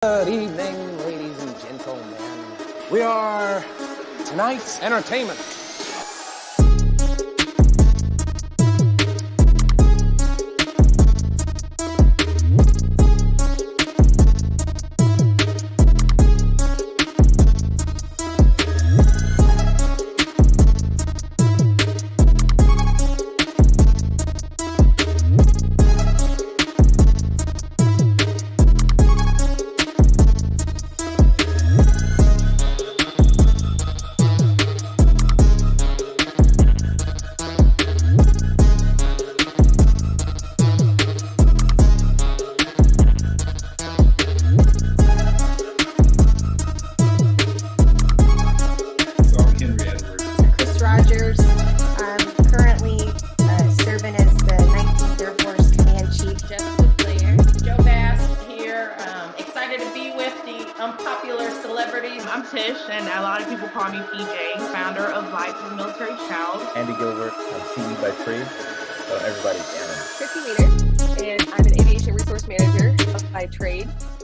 Good evening, ladies and gentlemen. We are tonight's entertainment.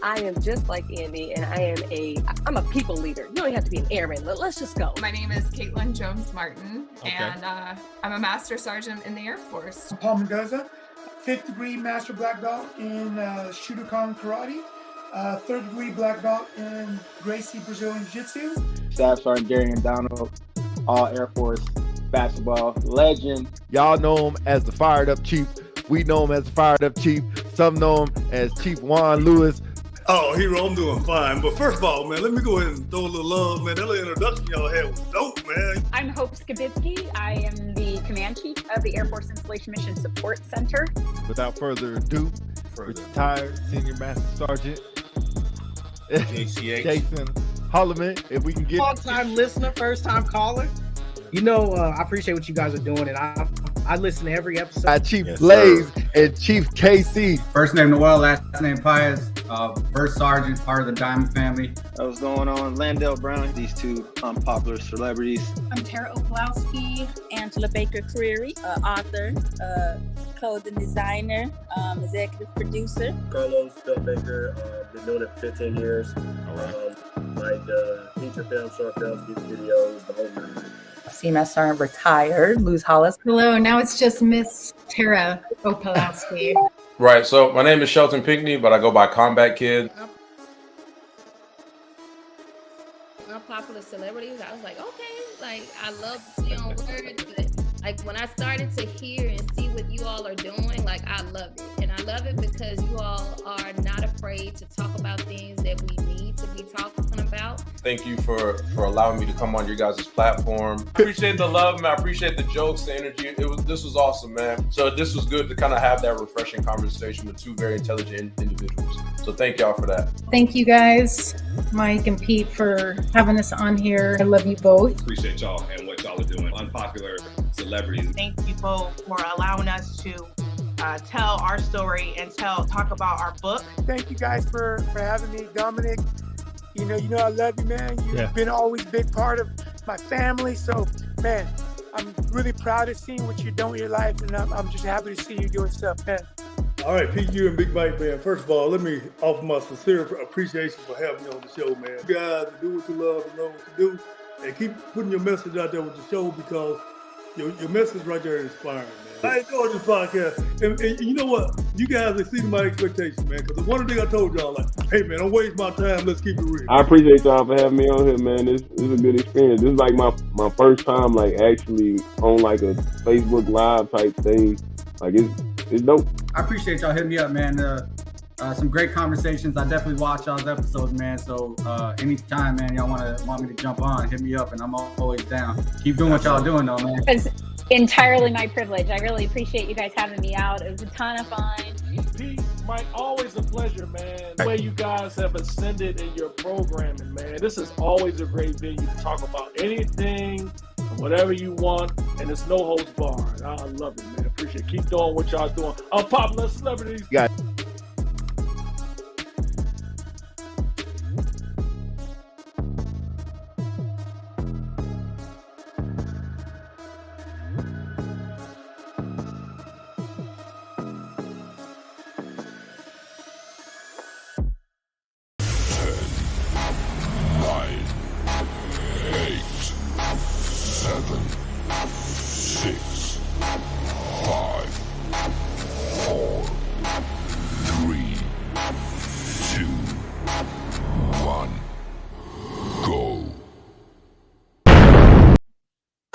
I am just like Andy, and I'm a people leader. You don't have to be an airman. Let's just go. My name is Caitlin Jones-Martin, and I'm a Master Sergeant in the Air Force. Paul Mendoza, 5th degree Master Black Belt in Shotokan Karate, 3rd degree Black Belt in Gracie Brazilian Jiu-Jitsu. Staff Sergeant Darian Donald, all Air Force basketball legend. Y'all know him as the Fired Up Chief. We know him as the Fired Up Chief. Some know him as Chief Juan Lewis. Oh, Hero, I'm doing fine. But first of all, man, let me go ahead and throw a little love, man. That little introduction y'all had was dope, man. I'm Hope Skibitsky. I am the Command Chief of the Air Force Installation Mission Support Center. Without further ado, retired Senior Master Sergeant JCH. Jason Holloman. If we can get long-time listener, first-time caller. You know, I appreciate what you guys are doing, and I listen to every episode. Chief Blaze and Chief KC. First name Noel, last name Pius. First sergeant, part of the Diamond family. What's going on? Landell Brown. These two unpopular celebrities. I'm Tara Oklowski, Angela Baker Creary, author, clothing designer, executive producer. Carlos Bill Baker, been doing it for 15 years. Like feature films, short films, music videos, the whole nine. CMS Sergeant retired, Luz Hollis. Hello, now it's just Miss Tara Opalowski. Right, so my name is Shelton Pinckney, but I go by Combat Kid. Popular celebrities, I was like, okay, like I love to see on words, but like when I started to hear and see what you all are doing, like I love it. And I love it because you all are not afraid to talk about things that we need to be talking about. Thank you for allowing me to come on your guys' platform. I appreciate the love, man. I appreciate the jokes, the energy. This was awesome, man. So this was good to kind of have that refreshing conversation with two very intelligent individuals. So thank y'all for that. Thank you guys, Mike and Pete, for having us on here. I love you both. Appreciate y'all and what y'all are doing. Unpopular celebrities. Thank you both for allowing us to tell our story and talk about our book. Thank you guys for having me, Dominic. You know I love you, man. You've been always a big part of my family. So, man, I'm really proud of seeing what you're doing in your life, and I'm just happy to see you doing stuff, man. All right, PQ and Big Mike, man. First of all, let me offer my sincere appreciation for having me on the show, man. You guys do what you love and know what you do, and keep putting your message out there with the show because your message right there is inspiring, man. I enjoyed this podcast, and you know what? You guys exceeded my expectations, man. Because the one thing I told y'all, like, hey, man, don't waste my time. Let's keep it real. I appreciate y'all for having me on here, man. This is a good experience. This is like my first time, like, actually on like a Facebook Live type thing. Like, it's dope. I appreciate y'all hitting me up, man. Some great conversations. I definitely watch y'all's episodes, man. So anytime, man, y'all want me to jump on, hit me up, and I'm always down. Keep doing what y'all doing, though, man. It's entirely my privilege. I really appreciate you guys having me out. It was a ton of fun. Pete, Mike, always a pleasure, man. The way you guys have ascended in your programming, man. This is always a great venue to talk about anything, whatever you want, and it's no holds barred. I love it, man. Appreciate it. Keep doing what y'all doing. Unpopular celebrities. Got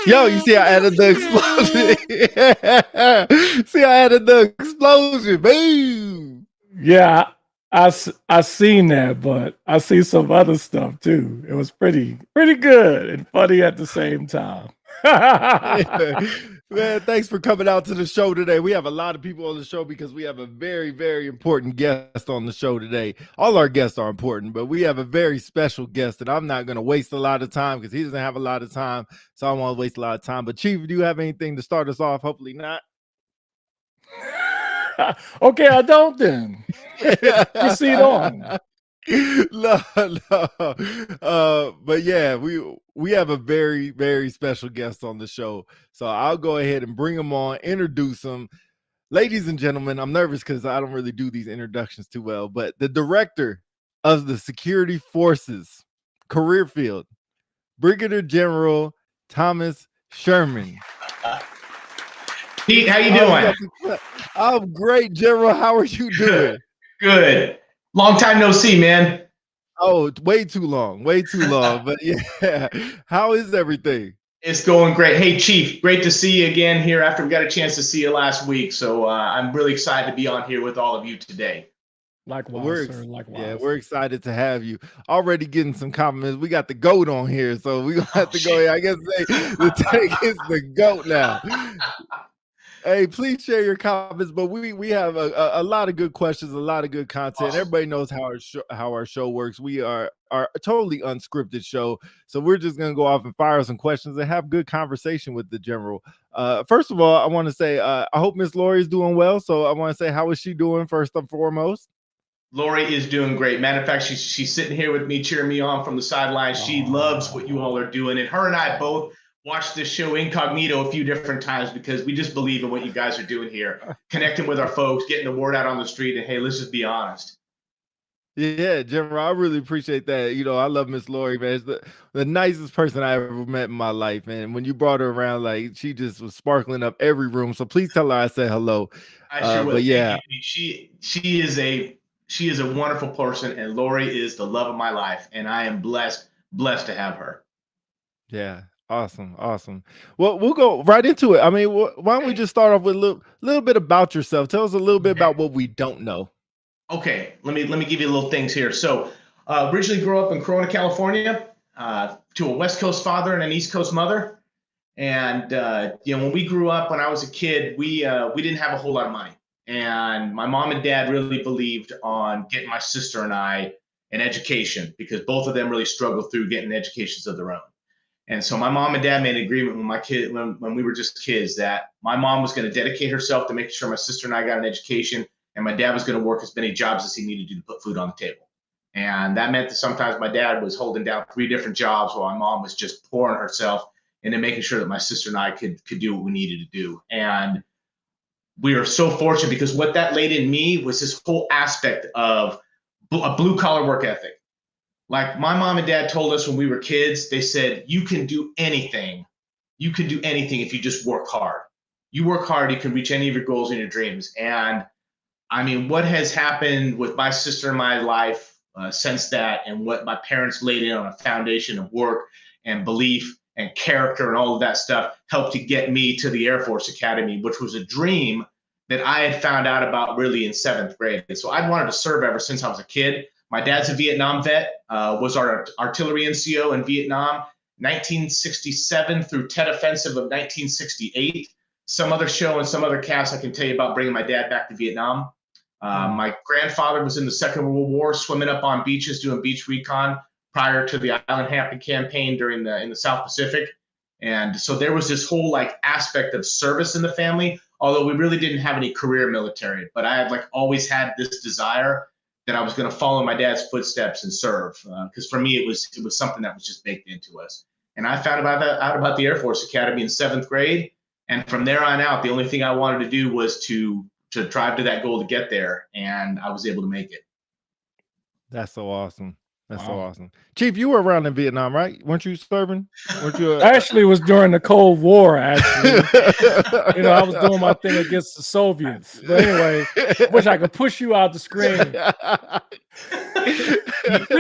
Yo, you see I added the explosion. See I added the explosion. Boom. Yeah, I seen that, but I see some other stuff too. It was pretty good and funny at the same time. Man, thanks for coming out to the show today. We have a lot of people on the show because we have a very, very important guest on the show today. All our guests are important, but we have a very special guest, and I'm not going to waste a lot of time because he doesn't have a lot of time, so I don't want to waste a lot of time. But Chief, do you have anything to start us off? Hopefully not. Okay, I don't then. Proceed on. No. But yeah, we have a very, very special guest on the show. So I'll go ahead and bring him on, introduce him. Ladies and gentlemen, I'm nervous because I don't really do these introductions too well, but the director of the Security Forces career field, Brigadier General Thomas Sherman. Pete, how you doing? I'm great, General. How are you doing? Good. Long time no see, man. Oh, way too long. But yeah, how is everything? It's going great. Hey, Chief, great to see you again here after we got a chance to see you last week. So I'm really excited to be on here with all of you today. Likewise, sir. Likewise. Yeah, we're excited to have you. Already getting some compliments. We got the GOAT on here, so we're going to have to go here. I guess the tank is the GOAT now. Hey, please share your comments, but we have a lot of good questions, a lot of good content. Awesome. Everybody knows how our show works. We are a totally unscripted show, so we're just going to go off and fire some questions and have good conversation with the General. First of all, I want to say I hope Miss Lori is doing well, so I want to say, how is she doing first and foremost? Lori is doing great. Matter of fact, she's sitting here with me, cheering me on from the sidelines. She loves what you all are doing, and her and I both watched this show incognito a few different times because we just believe in what you guys are doing here, connecting with our folks, getting the word out on the street, and hey, let's just be honest. Yeah, General, I really appreciate that. You know, I love Miss Lori, man. It's the nicest person I ever met in my life, man. When you brought her around, like, she just was sparkling up every room. So please tell her I said hello. I sure will. But yeah, she is a wonderful person, and Lori is the love of my life, and I am blessed to have her. Yeah. Awesome. Well, we'll go right into it. I mean, why don't we just start off with a little bit about yourself? Tell us a little bit about what we don't know. Okay, let me give you little things here. So, originally grew up in Corona, California, to a West Coast father and an East Coast mother. And when we grew up, when I was a kid, we didn't have a whole lot of money, and my mom and dad really believed on getting my sister and I an education because both of them really struggled through getting educations of their own. And so my mom and dad made an agreement when we were just kids that my mom was going to dedicate herself to making sure my sister and I got an education, and my dad was going to work as many jobs as he needed to put food on the table. And that meant that sometimes my dad was holding down 3 different jobs while my mom was just pouring herself into making sure that my sister and I could do what we needed to do. And we are so fortunate because what that laid in me was this whole aspect of a blue collar work ethic. Like my mom and dad told us when we were kids, they said, you can do anything. You can do anything if you just work hard. You work hard, you can reach any of your goals and your dreams. And I mean, what has happened with my sister in my life since that, and what my parents laid in on a foundation of work and belief and character and all of that stuff helped to get me to the Air Force Academy, which was a dream that I had found out about really in 7th grade. And so I'd wanted to serve ever since I was a kid. My dad's a Vietnam vet, was our artillery NCO in Vietnam, 1967 through Tet Offensive of 1968. Some other show and some other cast I can tell you about bringing my dad back to Vietnam. My grandfather was in the Second World War, swimming up on beaches, doing beach recon prior to the Island Hampton campaign in the South Pacific. And so there was this whole aspect of service in the family, although we really didn't have any career military. But I had always had this desire that I was going to follow my dad's footsteps and serve. Because for me, it was something that was just baked into us. And I found out about the Air Force Academy in 7th grade. And from there on out, the only thing I wanted to do was to drive to that goal to get there. And I was able to make it. That's so awesome. That's so awesome. Chief, you were around in Vietnam, right? Weren't you serving? Weren't you? Actually, it was during the Cold War, actually. I was doing my thing against the Soviets. But anyway, I wish I could push you out the screen. See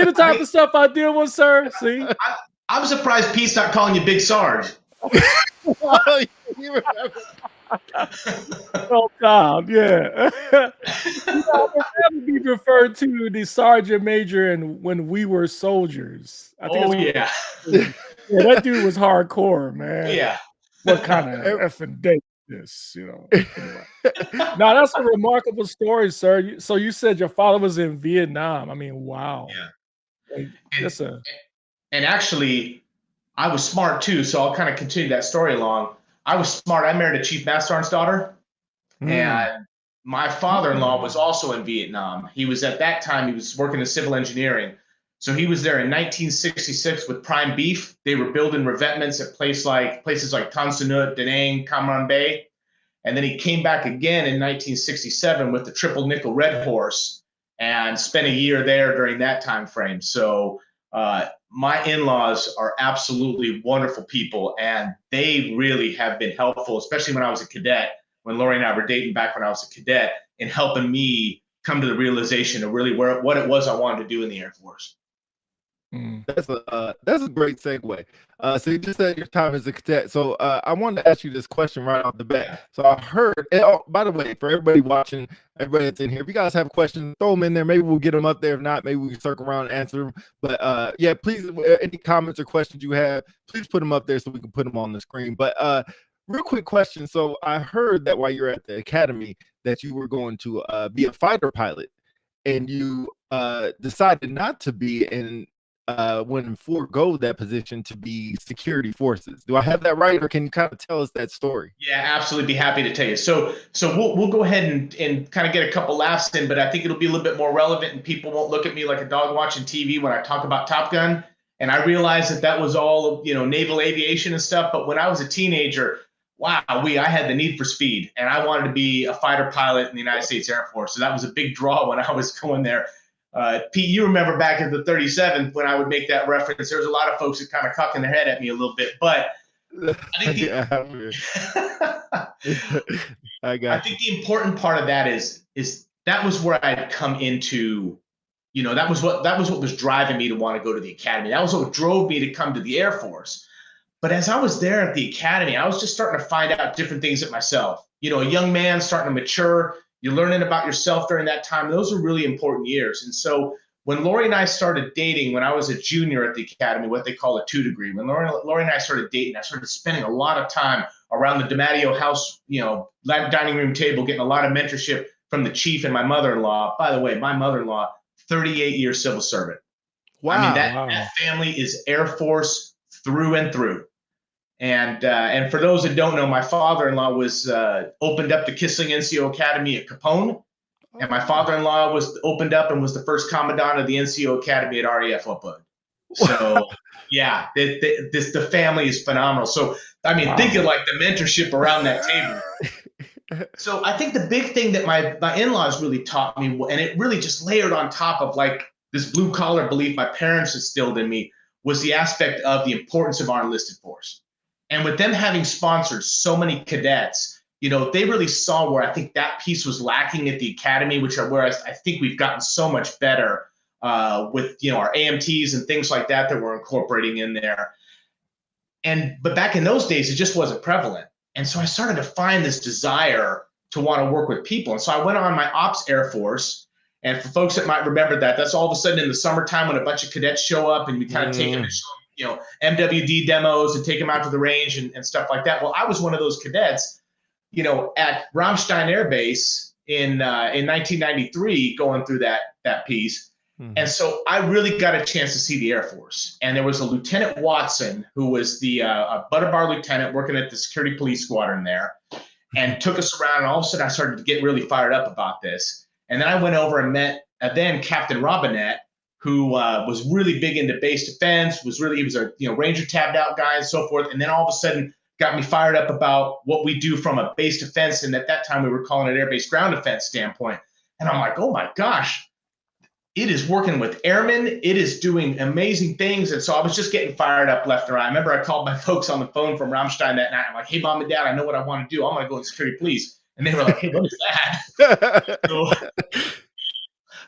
the type of stuff I deal with, sir? See? I'm surprised Pete's not calling you Big Sarge. Oh, you remember? Oh, Tom, yeah. You know, I would be referred to the sergeant major and when we were soldiers. I think Oh it's yeah. yeah, that dude was hardcore, man. Yeah. What kind of effing day is this, you know? Anyway. Now that's a remarkable story, sir. So you said your father was in Vietnam. I mean, wow. Yeah. Like, And, that's a and actually, I was smart too, so I'll kind of continue that story along. I was smart. I married a chief master sergeant's daughter, and my father-in-law was also in Vietnam. He was at that time, he was working in civil engineering. So he was there in 1966 with Prime Beef. They were building revetments at places like Tan Son Nhut, Da Nang, Cam Ranh Bay. And then he came back again in 1967 with the Triple Nickel Red Horse and spent a year there during that time frame. So my in-laws are absolutely wonderful people, and they really have been helpful, especially when I was a cadet, when Lori and I were dating back when I was a cadet, in helping me come to the realization of really what it was I wanted to do in the Air Force. That's a great segue. So you just said your time as a cadet. So I wanted to ask you this question right off the bat. So I heard, and oh, by the way, for everybody watching, everybody that's in here, if you guys have questions, throw them in there. Maybe we'll get them up there. If not, maybe we can circle around and answer them. But yeah, please, any comments or questions you have, please put them up there so we can put them on the screen. But real quick question. So I heard that while you're at the academy that you were going to be a fighter pilot, and you decided not to be in when forego that position to be security forces. Do I have that right, or can you kind of tell us that story? Yeah, absolutely. Be happy to tell you. So we'll go ahead and kind of get a couple laughs in, but I think it'll be a little bit more relevant, and people won't look at me like a dog watching TV when I talk about Top Gun. And I realized that was all, naval aviation and stuff. But when I was a teenager, wow, I had the need for speed, and I wanted to be a fighter pilot in the United States Air Force. So that was a big draw when I was going there. Pete, you remember back at the 37th when I would make that reference, there was a lot of folks that kind of cocking their head at me a little bit, but I think I think the important part of that is that was where I had come into, that was what was driving me to want to go to the academy. That was what drove me to come to the Air Force. But as I was there at the academy, I was just starting to find out different things at myself. A young man starting to mature. You're learning about yourself during that time. Those are really important years. And so when Lori and I started dating, when I was a junior at the academy, what they call a 2 degree, when Lori and I started dating, I started spending a lot of time around the DiMatteo house, dining room table, getting a lot of mentorship from the chief and my mother-in-law. By the way, my mother-in-law, 38-year civil servant. Wow. I mean, that family is Air Force through and through. And for those that don't know, my father-in-law was opened up the Kissling NCO Academy at Capone, and my father-in-law was opened up and was the first commandant of the NCO Academy at RAF Upwood. So yeah, the family is phenomenal. So I mean, thinking like the mentorship around that table. So I think the big thing that my in-laws really taught me, and it really just layered on top of like this blue collar belief my parents instilled in me, was the aspect of the importance of our enlisted force. And with them having sponsored so many cadets, they really saw where I think that piece was lacking at the academy, where I think we've gotten so much better with our AMTs and things like that we're incorporating in there. But back in those days, it just wasn't prevalent. And so I started to find this desire to want to work with people. And so I went on my Ops Air Force. And for folks that might remember that's all of a sudden in the summertime when a bunch of cadets show up and we kind of take them and show them, MWD demos and take them out to the range and stuff like that. Well, I was one of those cadets, at Ramstein Air Base in 1993, going through that piece. And so I really got a chance to see the Air Force. And there was a Lieutenant Watson who was the Butterbar lieutenant working at the security police squadron there, and took us around. And all of a sudden I started to get really fired up about this. And then I went over and met then Captain Robinette, who was really big into base defense, he was a Ranger tabbed out guy and so forth. And then all of a sudden got me fired up about what we do from a base defense. And at that time we were calling it air base ground defense standpoint. And I'm like, oh my gosh, it is working with airmen. It is doing amazing things. And so I was just getting fired up left and right. I remember I called my folks on the phone from Ramstein that night. I'm like, hey, Mom and Dad, I know what I want to do. I'm going to go in security police. And they were like, hey, what is that?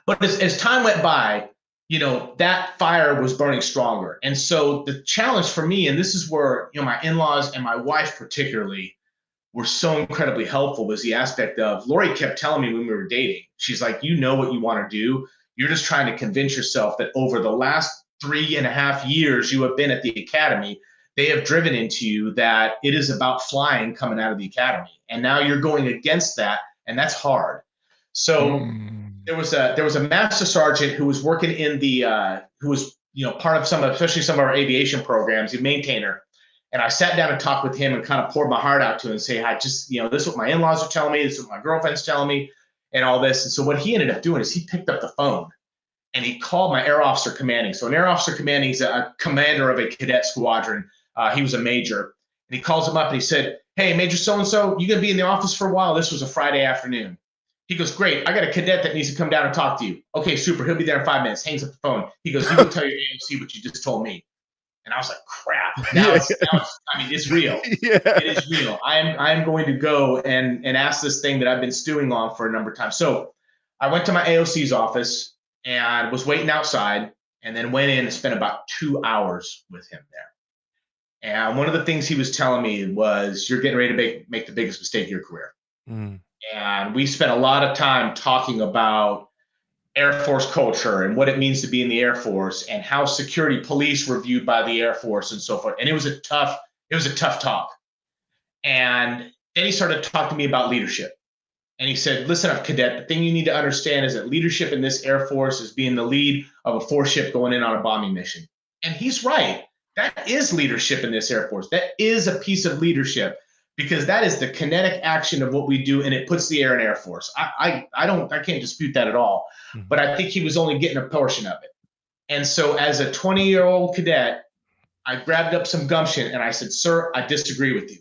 But as time went by, that fire was burning stronger. And so the challenge for me, and this is where, my in-laws and my wife particularly were so incredibly helpful, was the aspect of Lori kept telling me when we were dating, she's like, you know what you want to do. You're just trying to convince yourself that over the last 3.5 years you have been at the academy, they have driven into you that it is about flying coming out of the academy. And now you're going against that, and that's hard. So there was a master sergeant who was working in the who was part of especially some of our aviation programs, a maintainer. And I sat down and talked with him and kind of poured my heart out to him and say, I just, this is what my in-laws are telling me, this is what my girlfriend's telling me, and all this. And so what he ended up doing is he picked up the phone and he called my air officer commanding. So an air officer commanding is a commander of a cadet squadron. He was a major. And he calls him up and he said, hey, Major so-and-so, you going to be in the office for a while? This was a Friday afternoon. He goes, great, I got a cadet that needs to come down and talk to you. Okay, super, he'll be there in 5 minutes. Hangs up the phone. He goes, you go tell your AOC what you just told me. And I was like, crap. Now it's real. Yeah. It is real. I am going to go and ask this thing that I've been stewing on for a number of times. So I went to my AOC's office and was waiting outside, and then went in and spent about 2 hours with him there. And one of the things he was telling me was, you're getting ready to make the biggest mistake of your career. And we spent a lot of time talking about Air Force culture and what it means to be in the Air Force, and how security police were viewed by the Air Force and so forth. And it was a tough talk. And then he started talking to me about leadership. And he said, listen up, cadet, the thing you need to understand is that leadership in this Air Force is being the lead of a force ship going in on a bombing mission. And he's right. That is leadership in this Air Force. That is a piece of leadership, because that is the kinetic action of what we do, and it puts the air in Air Force. I can't dispute that at all, but I think he was only getting a portion of it. And so as a 20-year-old cadet, I grabbed up some gumption and I said, sir, I disagree with you.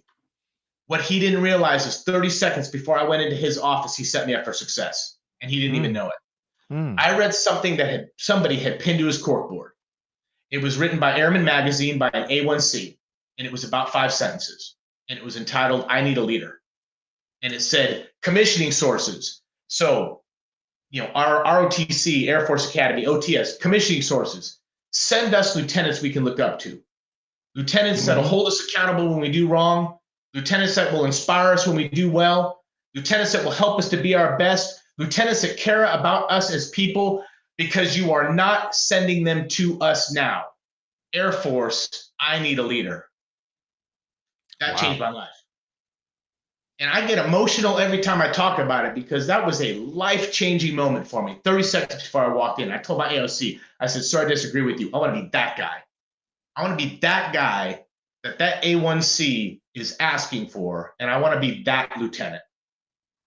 What he didn't realize is 30 seconds before I went into his office, he set me up for success, and he didn't even know it. I read something that somebody had pinned to his corkboard. It was written by Airman Magazine by an A1C, and it was about 5 sentences. And it was entitled, I Need a Leader. And it said, commissioning sources. So, our ROTC, Air Force Academy, OTS, commissioning sources. Send us lieutenants we can look up to. Lieutenants that'll hold us accountable when we do wrong. Lieutenants that will inspire us when we do well. Lieutenants that will help us to be our best. Lieutenants that care about us as people, because you are not sending them to us now. Air Force, I need a leader. That changed my life. And I get emotional every time I talk about it, because that was a life-changing moment for me. 30 seconds before I walked in, I told my AOC, I said, sir, I disagree with you. I want to be that guy. I want to be that guy that A1C is asking for, and I want to be that lieutenant.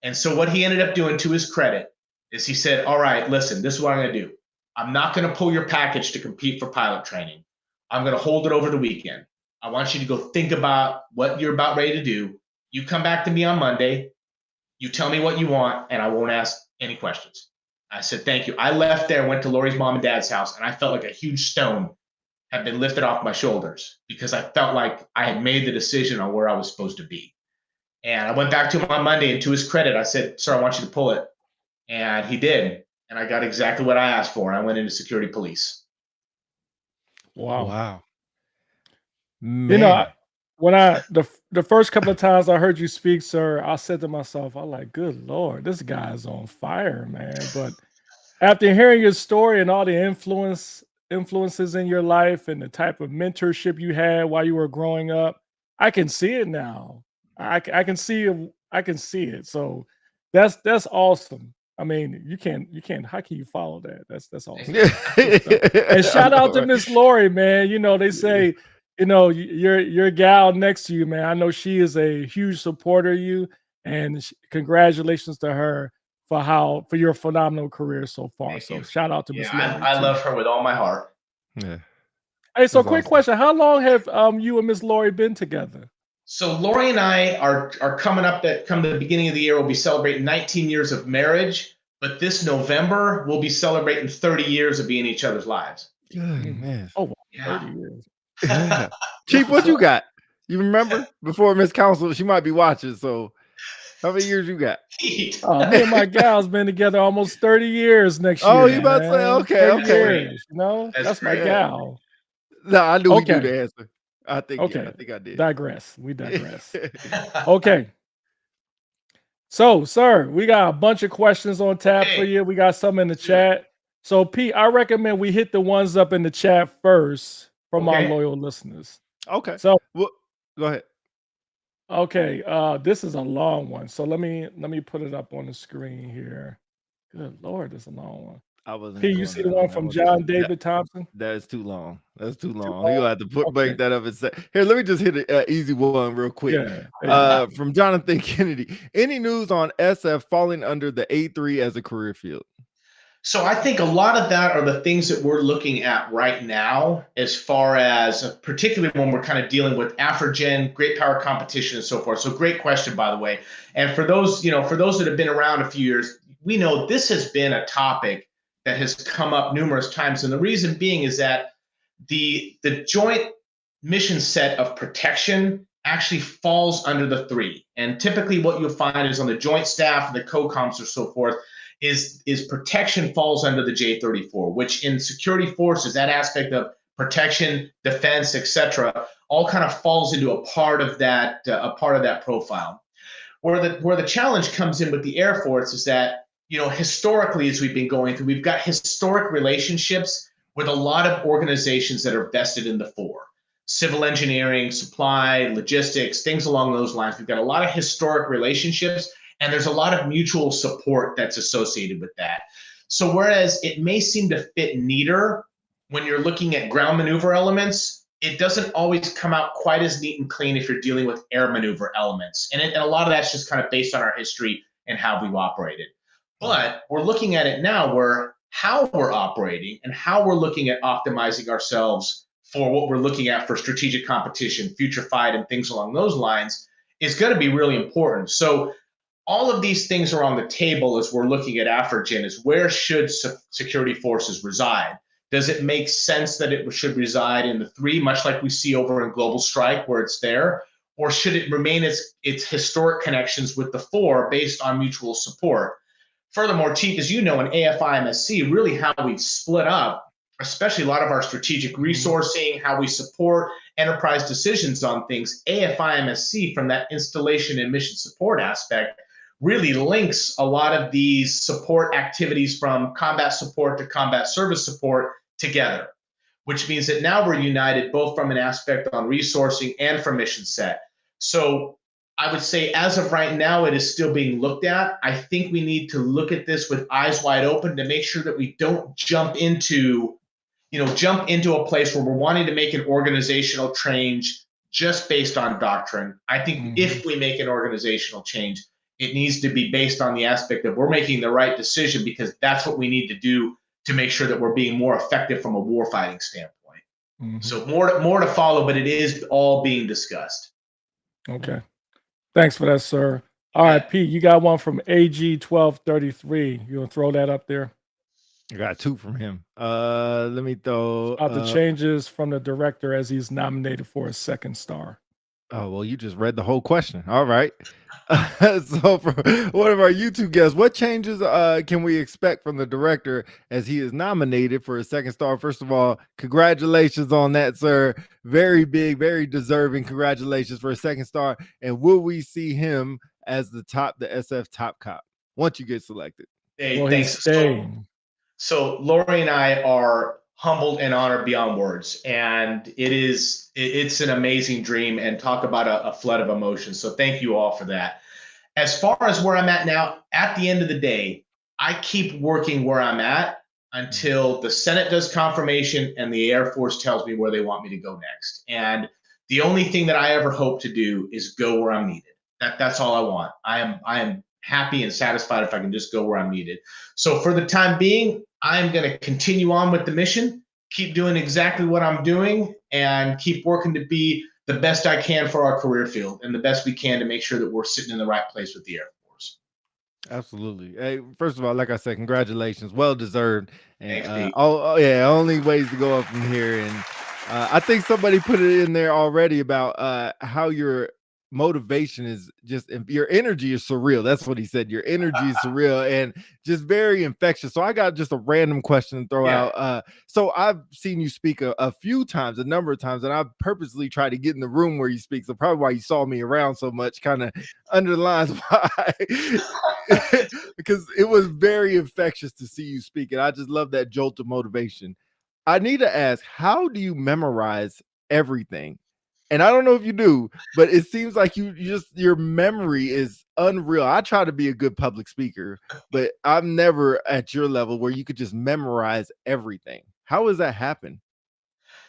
And so what he ended up doing, to his credit, is he said, all right, listen, this is what I'm going to do. I'm not going to pull your package to compete for pilot training. I'm going to hold it over the weekend. I want you to go think about what you're about ready to do. You come back to me on Monday. You tell me what you want, and I won't ask any questions. I said, thank you. I left there, went to Lori's mom and dad's house, and I felt like a huge stone had been lifted off my shoulders, because I felt like I had made the decision on where I was supposed to be. And I went back to him on Monday, and to his credit, I said, sir, I want you to pull it. And he did. And I got exactly what I asked for. And I went into security police. Wow. Man. When the first couple of times I heard you speak, sir, I said to myself, I'm like, good Lord, this guy's on fire, man. But after hearing your story and all the influences in your life and the type of mentorship you had while you were growing up, I can see it now. I can see it. So that's awesome. I mean, you can't. How can you follow that? That's awesome. And shout out to Miss Lori, man. They say, your gal next to you, man. I know she is a huge supporter of you, and congratulations to her for your phenomenal career so far. So shout out to Miss Lori. I love her with all my heart. Yeah. Hey, so quick question: how long have you and Miss Lori been together? So Lori and I are coming up come to the beginning of the year. We'll be celebrating 19 years of marriage, but this November we'll be celebrating 30 years of being in each other's lives. Good man. Oh, yeah. 30 years. Yeah. Chief, what you got? You remember before Miss Council? She might be watching. So How many years you got? Me and my gal's been together almost 30 years next year. Oh, you about to say, man. okay, 30 okay. years, you know? That's my gal. No, I knew he knew Okay. the answer. I think Okay. I think I did. Digress. We digress. Okay. So, sir, we got a bunch of questions on tap for you. We got some in the chat. So, Pete, I recommend we hit the ones up in the chat first from our loyal listeners. Okay. So, well, go ahead. Okay, this is a long one. So let me put it up on the screen here. Good Lord, this is a long one. I wasn't. P, you see the one from John David Thompson? That is too long. That's too long. long? You'll have to break that up and say. Here, let me just hit an easy one real quick. Yeah. From Jonathan Kennedy. Any news on SF falling under the A3 as a career field? So I think a lot of that are the things that we're looking at right now, as far as particularly when we're kind of dealing with Afrogen, great power competition, and so forth. So great question, by the way. And for those that have been around a few years, we know this has been a topic that has come up numerous times. And the reason being is that the joint mission set of protection actually falls under the 3. And typically what you'll find is on the joint staff, the COCOMs or so forth, is protection falls under the J34, which in security forces, that aspect of protection, defense, etc., all kind of falls into a part of that profile. Where the challenge comes in with the Air Force is that, historically, as we've been going through, we've got historic relationships with a lot of organizations that are vested in the 4. Civil engineering, supply, logistics, things along those lines. We've got a lot of historic relationships, and there's a lot of mutual support that's associated with that. So whereas it may seem to fit neater when you're looking at ground maneuver elements, it doesn't always come out quite as neat and clean if you're dealing with air maneuver elements. And a lot of that's just kind of based on our history and how we've operated. But we're looking at it now where how we're operating and how we're looking at optimizing ourselves for what we're looking at for strategic competition, future fight, and things along those lines is going to be really important. So all of these things are on the table as we're looking at Afrogen, is where should security forces reside? Does it make sense that it should reside in the 3, much like we see over in Global Strike where it's there? Or should it remain its historic connections with the 4 based on mutual support? Furthermore, Chief, as you know, in AFIMSC, really how we've split up, especially a lot of our strategic resourcing, how we support enterprise decisions on things, AFIMSC from that installation and mission support aspect really links a lot of these support activities from combat support to combat service support together, which means that now we're united both from an aspect on resourcing and from mission set. So I would say as of right now, it is still being looked at. I think we need to look at this with eyes wide open to make sure that we don't jump into a place where we're wanting to make an organizational change just based on doctrine. I think if we make an organizational change, it needs to be based on the aspect of we're making the right decision, because that's what we need to do to make sure that we're being more effective from a warfighting standpoint. So more to follow, but it is all being discussed. Okay. Thanks for that, sir. All right, Pete, you got one from AG1233. You want to throw that up there? I got 2 from him. Let me throw the changes from the director as he's nominated for a 2nd star. Oh, well, you just read the whole question. All right. So for one of our YouTube guests, what changes can we expect from the director as he is nominated for a 2nd star? First of all, congratulations on that, sir. Very big, very deserving. Congratulations for a 2nd star. And will we see him as the SF top cop once you get selected? Hey, well, thanks. He's staying. So Lori and I are humbled and honored beyond words, and it's an amazing dream, and talk about a flood of emotion. So thank you all for that. As far as where I'm at now, at the end of the day, I keep working where I'm at until the Senate does confirmation and the Air Force tells me where they want me to go next. And the only thing that I ever hope to do is go where I'm needed. That's all I want. I am happy and satisfied if I can just go where I'm needed. So for the time being, I'm going to continue on with the mission, keep doing exactly what I'm doing, and keep working to be the best I can for our career field and the best we can to make sure that we're sitting in the right place with the Air Force. Absolutely. Hey, first of all, like I said, congratulations, well deserved. And Thanks, Pete. only ways to go up from here. And I think somebody put it in there already about how you're motivation is just, your energy is surreal. That's what he said. Your energy is surreal and just very infectious. So I got just a random question to throw out. So I've seen you speak a few times, a number of times, and I've purposely tried to get in the room where you speak. So probably why you saw me around so much kind of underlines why. Because it was very infectious to see you speak. And I just love that jolt of motivation. I need to ask, how do you memorize everything? And I don't know if you do, but it seems like you just, your memory is unreal. I try to be a good public speaker, but I'm never at your level where you could just memorize everything. How does that happen?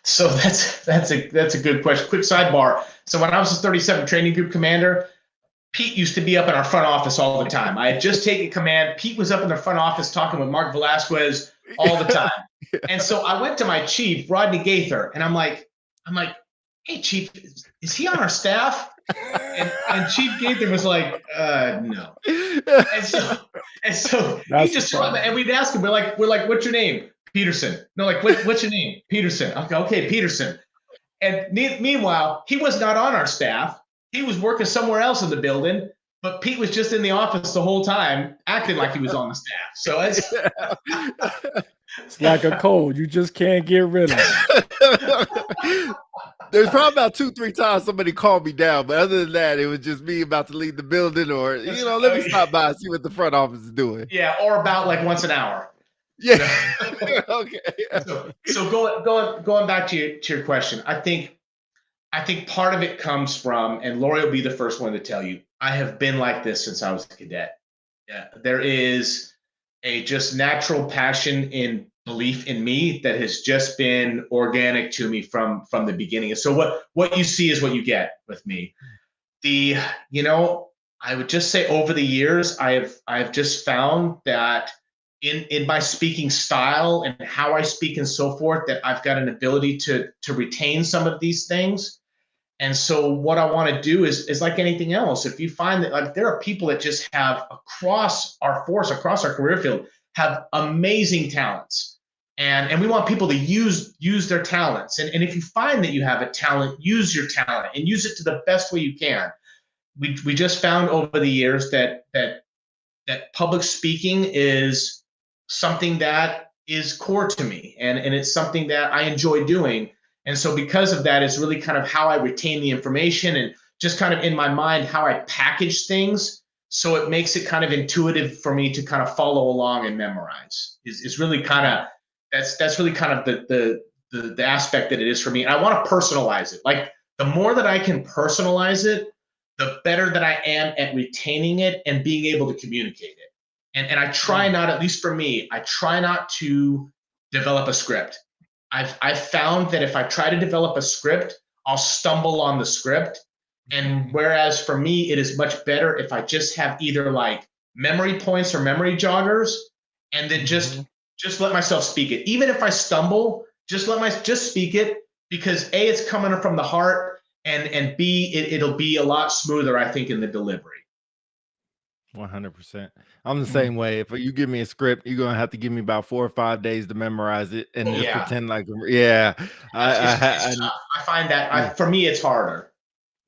So that's a good question. Quick sidebar. So when I was a 37 training group commander, Pete used to be up in our front office all the time. I had just taken command. Pete was up in the front office talking with Mark Velasquez all the time. And so I went to my chief, Rodney Gaither, and I'm like, hey, Chief, is he on our staff? And Chief Gaither was like, no. And so he just showed up, and we'd ask him, we're like, what's your name? Peterson. No, like, what's your name? Peterson. Okay, Peterson. And meanwhile, he was not on our staff. He was working somewhere else in the building, but Pete was just in the office the whole time, acting like he was on the staff. So it's like a cold. You just can't get rid of it. There's probably about 2-3 times somebody called me down, but other than that, it was just me about to leave the building, or let me stop by and see what the front office is doing. Yeah, or about like once an hour. Yeah. Okay. So going back to your question, I think part of it comes from, and Lori will be the first one to tell you, I have been like this since I was a cadet. Yeah, there is a just natural passion in belief in me that has just been organic to me from the beginning. And so what you see is what you get with me. I would just say over the years, I have just found that in my speaking style and how I speak and so forth, that I've got an ability to retain some of these things. And so what I want to do is like anything else. If you find that like there are people that just have across our force, across our career field, have amazing talents. And we want people to use their talents. And if you find that you have a talent, use your talent and use it to the best way you can. We just found over the years that public speaking is something that is core to me, and it's something that I enjoy doing. And so because of that, it's really kind of how I retain the information and just kind of in my mind how I package things so it makes it kind of intuitive for me to kind of follow along and memorize. Is really kind of that's really kind of the aspect that it is for me. And I want to personalize it. Like the more that I can personalize it, the better that I am at retaining it and being able to communicate it. And I try not, at least for me, I try not to develop a script. I've found that if I try to develop a script, I'll stumble on the script. And whereas for me, it is much better if I just have either like memory points or memory joggers, and then just let myself speak it. Even if I stumble, just speak it, because A, it's coming from the heart, and B, it'll be a lot smoother, I think, in the delivery. 100%. I'm the same way. If you give me a script, you're gonna have to give me about 4 or 5 days to memorize it and just pretend like, I find that for me, it's harder.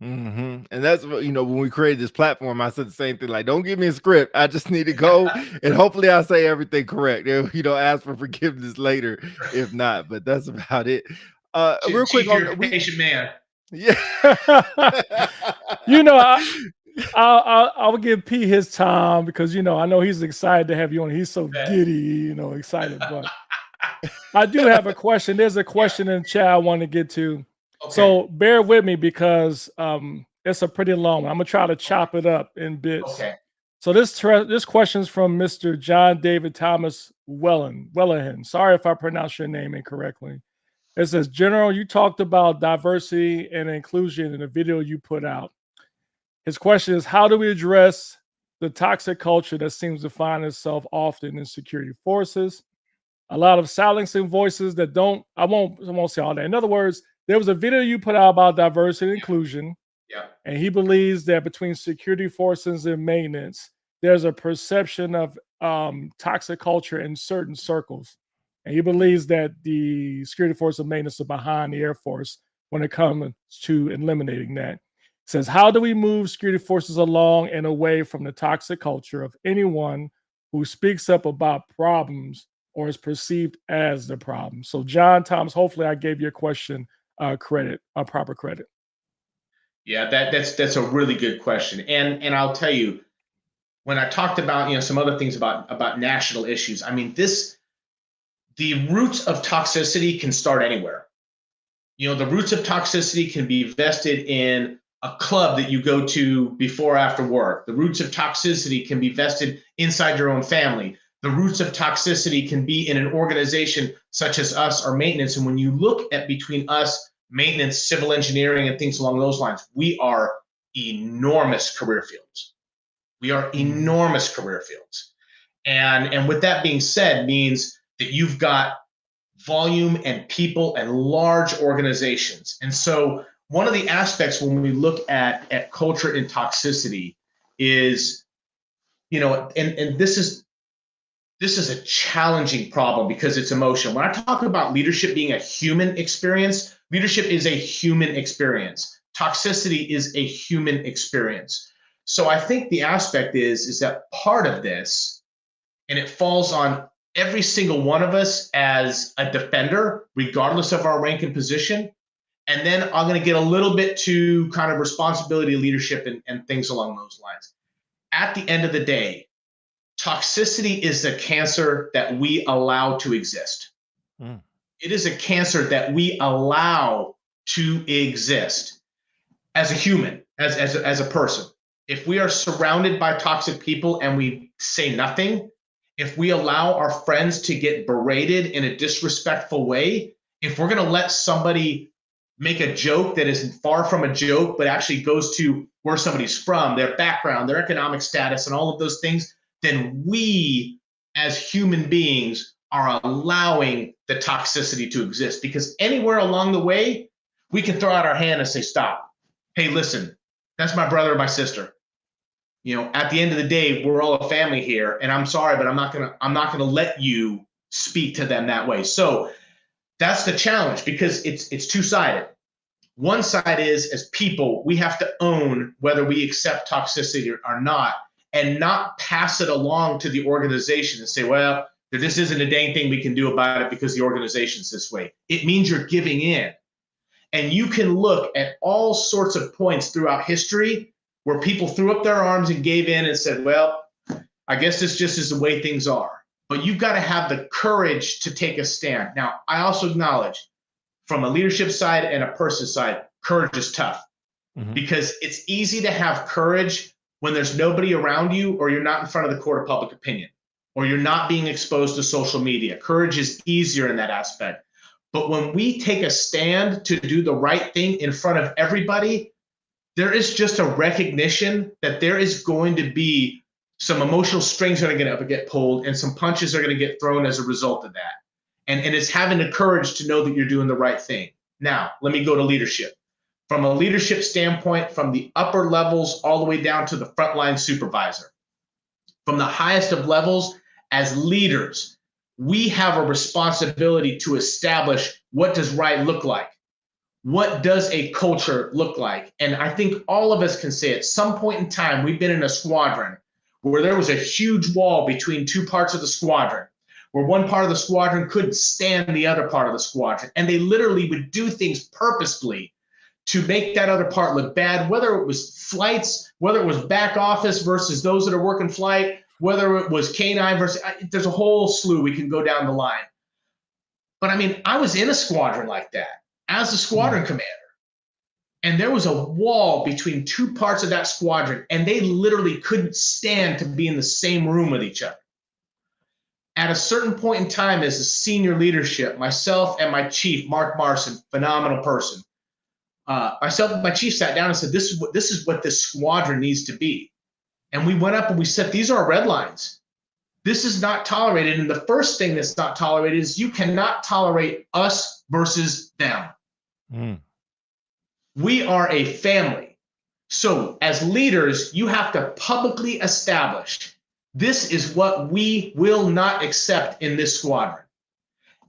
And that's what, when we created this platform, I said the same thing. Like, don't give me a script. I just need to go and hopefully I say everything correct. Ask for forgiveness later if not. But that's about it. Real quick, you're a patient man. Yeah. I'll give Pete his time because I know he's excited to have you on. He's so giddy, excited. But I do have a question. There's a question in the chat I want to get to. Okay. So bear with me because it's a pretty long one. I'm gonna try to chop it up in bits. Okay. So this question is from Mr. John David Thomas Wellahan. Sorry if I pronounced your name incorrectly. It says, General, you talked about diversity and inclusion in the video you put out. His question is, how do we address the toxic culture that seems to find itself often in security forces? A lot of silencing voices that I won't say all that. In other words, there was a video you put out about diversity and inclusion. Yeah. And he believes that between security forces and maintenance, there's a perception of toxic culture in certain circles. And he believes that the security forces and maintenance are behind the Air Force when it comes to eliminating that. says, how do we move security forces along and away from the toxic culture of anyone who speaks up about problems or is perceived as the problem? So John Thomas, hopefully I gave your question proper credit. Yeah, that's a really good question. And I'll tell you, when I talked about, some other things about national issues, I mean, the roots of toxicity can start anywhere. The roots of toxicity can be vested in a club that you go to before or after work. The roots of toxicity can be vested inside your own family. The roots of toxicity can be in an organization such as us or maintenance. And when you look at between us, maintenance, civil engineering, and things along those lines, we are enormous career fields. We are enormous career fields. And with that being said, means that you've got volume and people and large organizations. And so one of the aspects when we look at culture and toxicity is, and this is a challenging problem because it's emotional. When I talk about leadership being a human experience, leadership is a human experience. Toxicity is a human experience. So I think the aspect is that part of this, and it falls on every single one of us as a defender, regardless of our rank and position. And then I'm going to get a little bit to kind of responsibility, leadership, and things along those lines. At the end of the day, toxicity is the cancer that we allow to exist. It is a cancer that we allow to exist as a human, as a person. If we are surrounded by toxic people and we say nothing, if we allow our friends to get berated in a disrespectful way, if we're going to let somebody make a joke that is far from a joke, but actually goes to where somebody's from, their background, their economic status, and all of those things, then we as human beings are allowing the toxicity to exist. Because anywhere along the way, we can throw out our hand and say, stop. Hey, listen, that's my brother or my sister. At the end of the day, we're all a family here, and I'm sorry, but I'm not gonna let you speak to them that way. So that's the challenge, because it's two-sided. One side is, as people, we have to own whether we accept toxicity or not, and not pass it along to the organization and say, well, this isn't a dang thing we can do about it because the organization's this way. It means you're giving in. And you can look at all sorts of points throughout history where people threw up their arms and gave in and said, well, I guess this just is the way things are. But you've got to have the courage to take a stand. Now, I also acknowledge, from a leadership side and a person side, courage is tough. Because it's easy to have courage when there's nobody around you, or you're not in front of the court of public opinion, or you're not being exposed to social media. Courage is easier in that aspect. But when we take a stand to do the right thing in front of everybody, there is just a recognition that there is going to be some emotional strings that are going to get pulled, and some punches are going to get thrown as a result of that. And it's having the courage to know that you're doing the right thing. Now, let me go to leadership. From a leadership standpoint, from the upper levels all the way down to the frontline supervisor. From the highest of levels, as leaders, we have a responsibility to establish what does right look like. What does a culture look like? And I think all of us can say at some point in time, we've been in a squadron where there was a huge wall between two parts of the squadron, where one part of the squadron couldn't stand the other part of the squadron. And they literally would do things purposefully to make that other part look bad, whether it was flights, whether it was back office versus those that are working flight, whether it was K9 versus, there's a whole slew we can go down the line. But I mean, I was in a squadron like that as a squadron commander. And there was a wall between two parts of that squadron, and they literally couldn't stand to be in the same room with each other. At a certain point in time, as a senior leadership, myself and my chief, Mark Marson, phenomenal person, myself and my chief sat down and said, this is what this squadron needs to be. And we went up and we said, these are our red lines. This is not tolerated. And the first thing that's not tolerated is you cannot tolerate us versus them. We are a family. So as leaders, you have to publicly establish, this is what we will not accept in this squadron.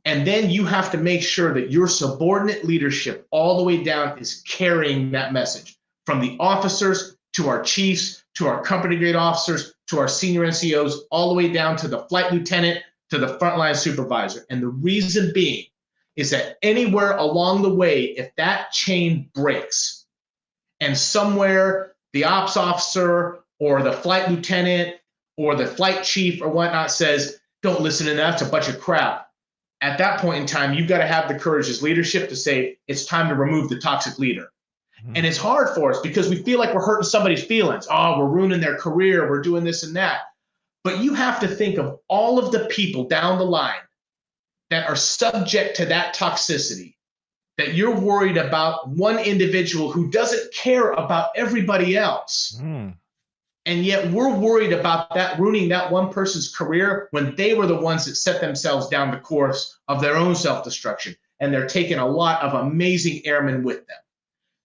And then you have to make sure that your subordinate leadership all the way down is carrying that message from the officers to our chiefs, to our company grade officers, to our senior NCOs, all the way down to the flight lieutenant, to the frontline supervisor. And the reason being is that anywhere along the way, if that chain breaks and somewhere the ops officer or the flight lieutenant or the flight chief or whatnot says, don't listen to that, it's a bunch of crap. At that point in time, you've got to have the courage as leadership to say, it's time to remove the toxic leader. And it's hard for us because we feel like we're hurting somebody's feelings. Oh, we're ruining their career. We're doing this and that. But you have to think of all of the people down the line that are subject to that toxicity, that you're worried about one individual who doesn't care about everybody else. And yet we're worried about that ruining that one person's career when they were the ones that set themselves down the course of their own self-destruction. And they're taking a lot of amazing airmen with them.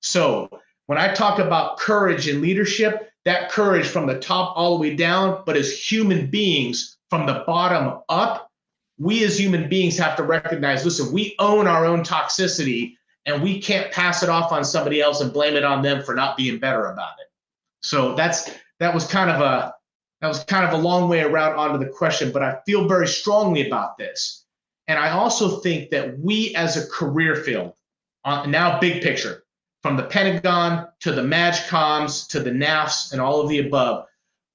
So when I talk about courage and leadership, that courage from the top all the way down, but as human beings from the bottom up, we as human beings have to recognize, listen, we own our own toxicity and we can't pass it off on somebody else and blame it on them for not being better about it. So that was kind of a long way around onto the question, but I feel very strongly about this. And I also think that we as a career field, now big picture, from the Pentagon to the MAGCOMs to the NAFs and all of the above,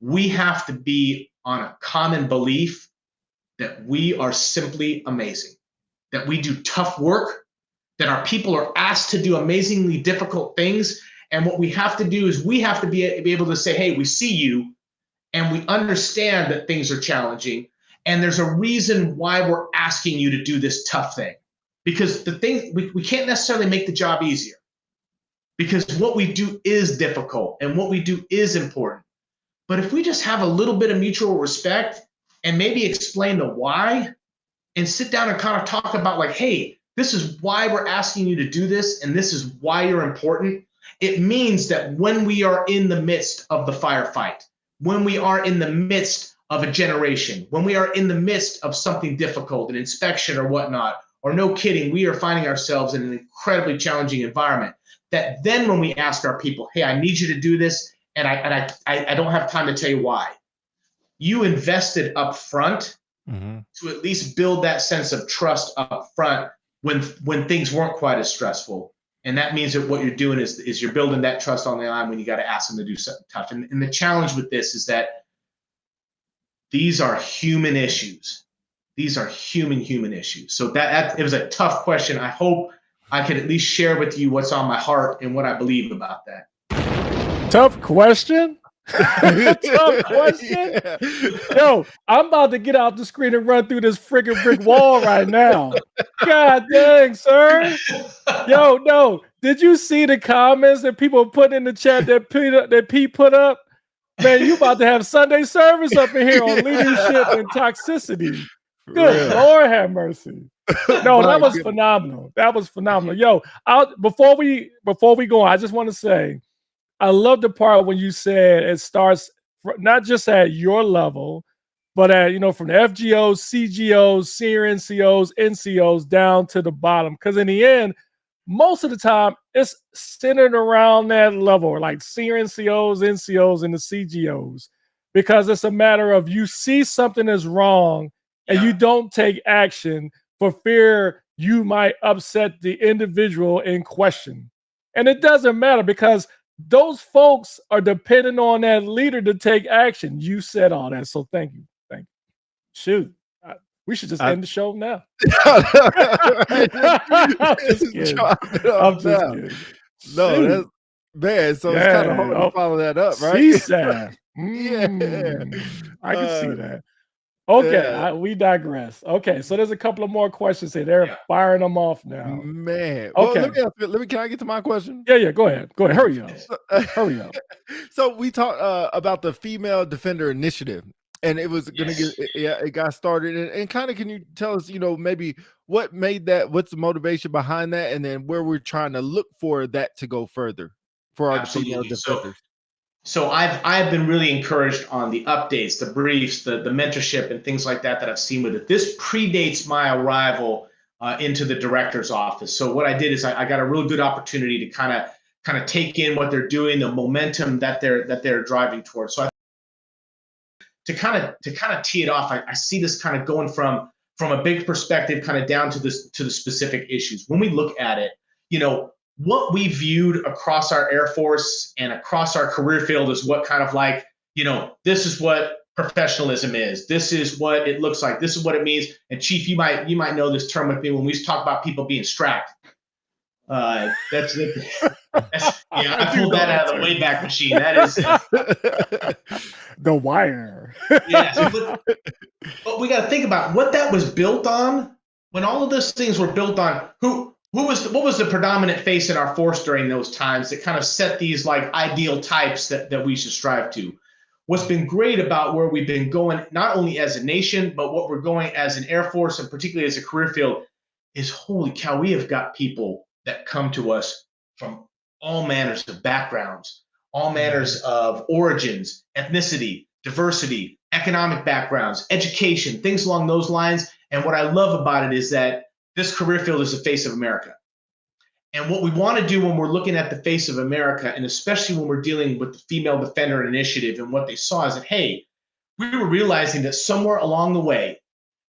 we have to be on a common belief that we are simply amazing, that we do tough work, that our people are asked to do amazingly difficult things. And what we have to do is we have to be able to say, hey, we see you and we understand that things are challenging. And there's a reason why we're asking you to do this tough thing. Because the thing, we can't necessarily make the job easier. Because what we do is difficult and what we do is important. But if we just have a little bit of mutual respect and maybe explain the why and sit down and kind of talk about like, hey, this is why we're asking you to do this and this is why you're important. It means that when we are in the midst of the firefight, when we are in the midst of a generation, when we are in the midst of something difficult, an inspection or whatnot, or no kidding, we are finding ourselves in an incredibly challenging environment, that then when we ask our people, hey, I need you to do this, and I don't have time to tell you why, you invested up front to at least build that sense of trust up front when things weren't quite as stressful. And that means that what you're doing is you're building that trust on the line when you got to ask them to do something tough. And the challenge with this is that these are human issues. These are human issues. So that it was a tough question. I hope I could at least share with you what's on my heart and what I believe about that. Tough question? Tough question? Yeah. Yo, I'm about to get out the screen and run through this friggin' brick wall right now. God dang, sir. Yo, no. Did you see the comments that people put in the chat that Pete put up? Man, you about to have Sunday service up in here on leadership and toxicity. Good Lord have mercy. No, that was phenomenal. That was phenomenal. Yo, before we go on, I just want to say, I love the part when you said it starts not just at your level, but at, from the FGOs, CGOs, senior NCOs, NCOs down to the bottom. Because in the end, most of the time, it's centered around that level, like senior NCOs, NCOs, and the CGOs. Because it's a matter of you see something is wrong and you don't take action for fear you might upset the individual in question. And it doesn't matter because those folks are dependent on that leader to take action. You said all that, so thank you. Thank you. Shoot, we should just end the show now. I'm just kidding. I'm just kidding. No, that's bad. So it's kind of hard to follow that up, right? CSAF. I can see that. Okay, we digress. Okay, so there's a couple of more questions here. They're firing them off now. Man. Okay. Well, let me. Can I get to my question? Yeah. Go ahead. Hurry up. Hurry up. So we talked about the Female Defender Initiative, and it was going to it got started. And kind of, can you tell us, maybe what made that? What's the motivation behind that? And then where we're trying to look for that to go further for our female defenders. So I've been really encouraged on the updates, the briefs, the mentorship and things like that I've seen with it. This predates my arrival into the director's office. So what I did is I got a real good opportunity to kind kind of take in what they're doing, the momentum that they're driving towards. So to kind of tee it off, I see this kind of going from a big perspective kind of down to the specific issues. When we look at it, what we viewed across our Air Force and across our career field is what kind of like, this is what professionalism is. This is what it looks like. This is what it means. And Chief, you might know this term with me when we talk about people being strapped. That's I pulled that out of the Wayback Machine. That is The Wire. yes, but we got to think about what that was built on. When all of those things were built on, what was the predominant face in our force during those times that kind of set these like ideal types that we should strive to? What's been great about where we've been going, not only as a nation, but what we're going as an Air Force and particularly as a career field, is holy cow, we have got people that come to us from all manners of backgrounds, all manners of origins, ethnicity, diversity, economic backgrounds, education, things along those lines. And what I love about it is that this career field is the face of America. And what we want to do when we're looking at the face of America, and especially when we're dealing with the Female Defender Initiative and what they saw is that, hey, we were realizing that somewhere along the way,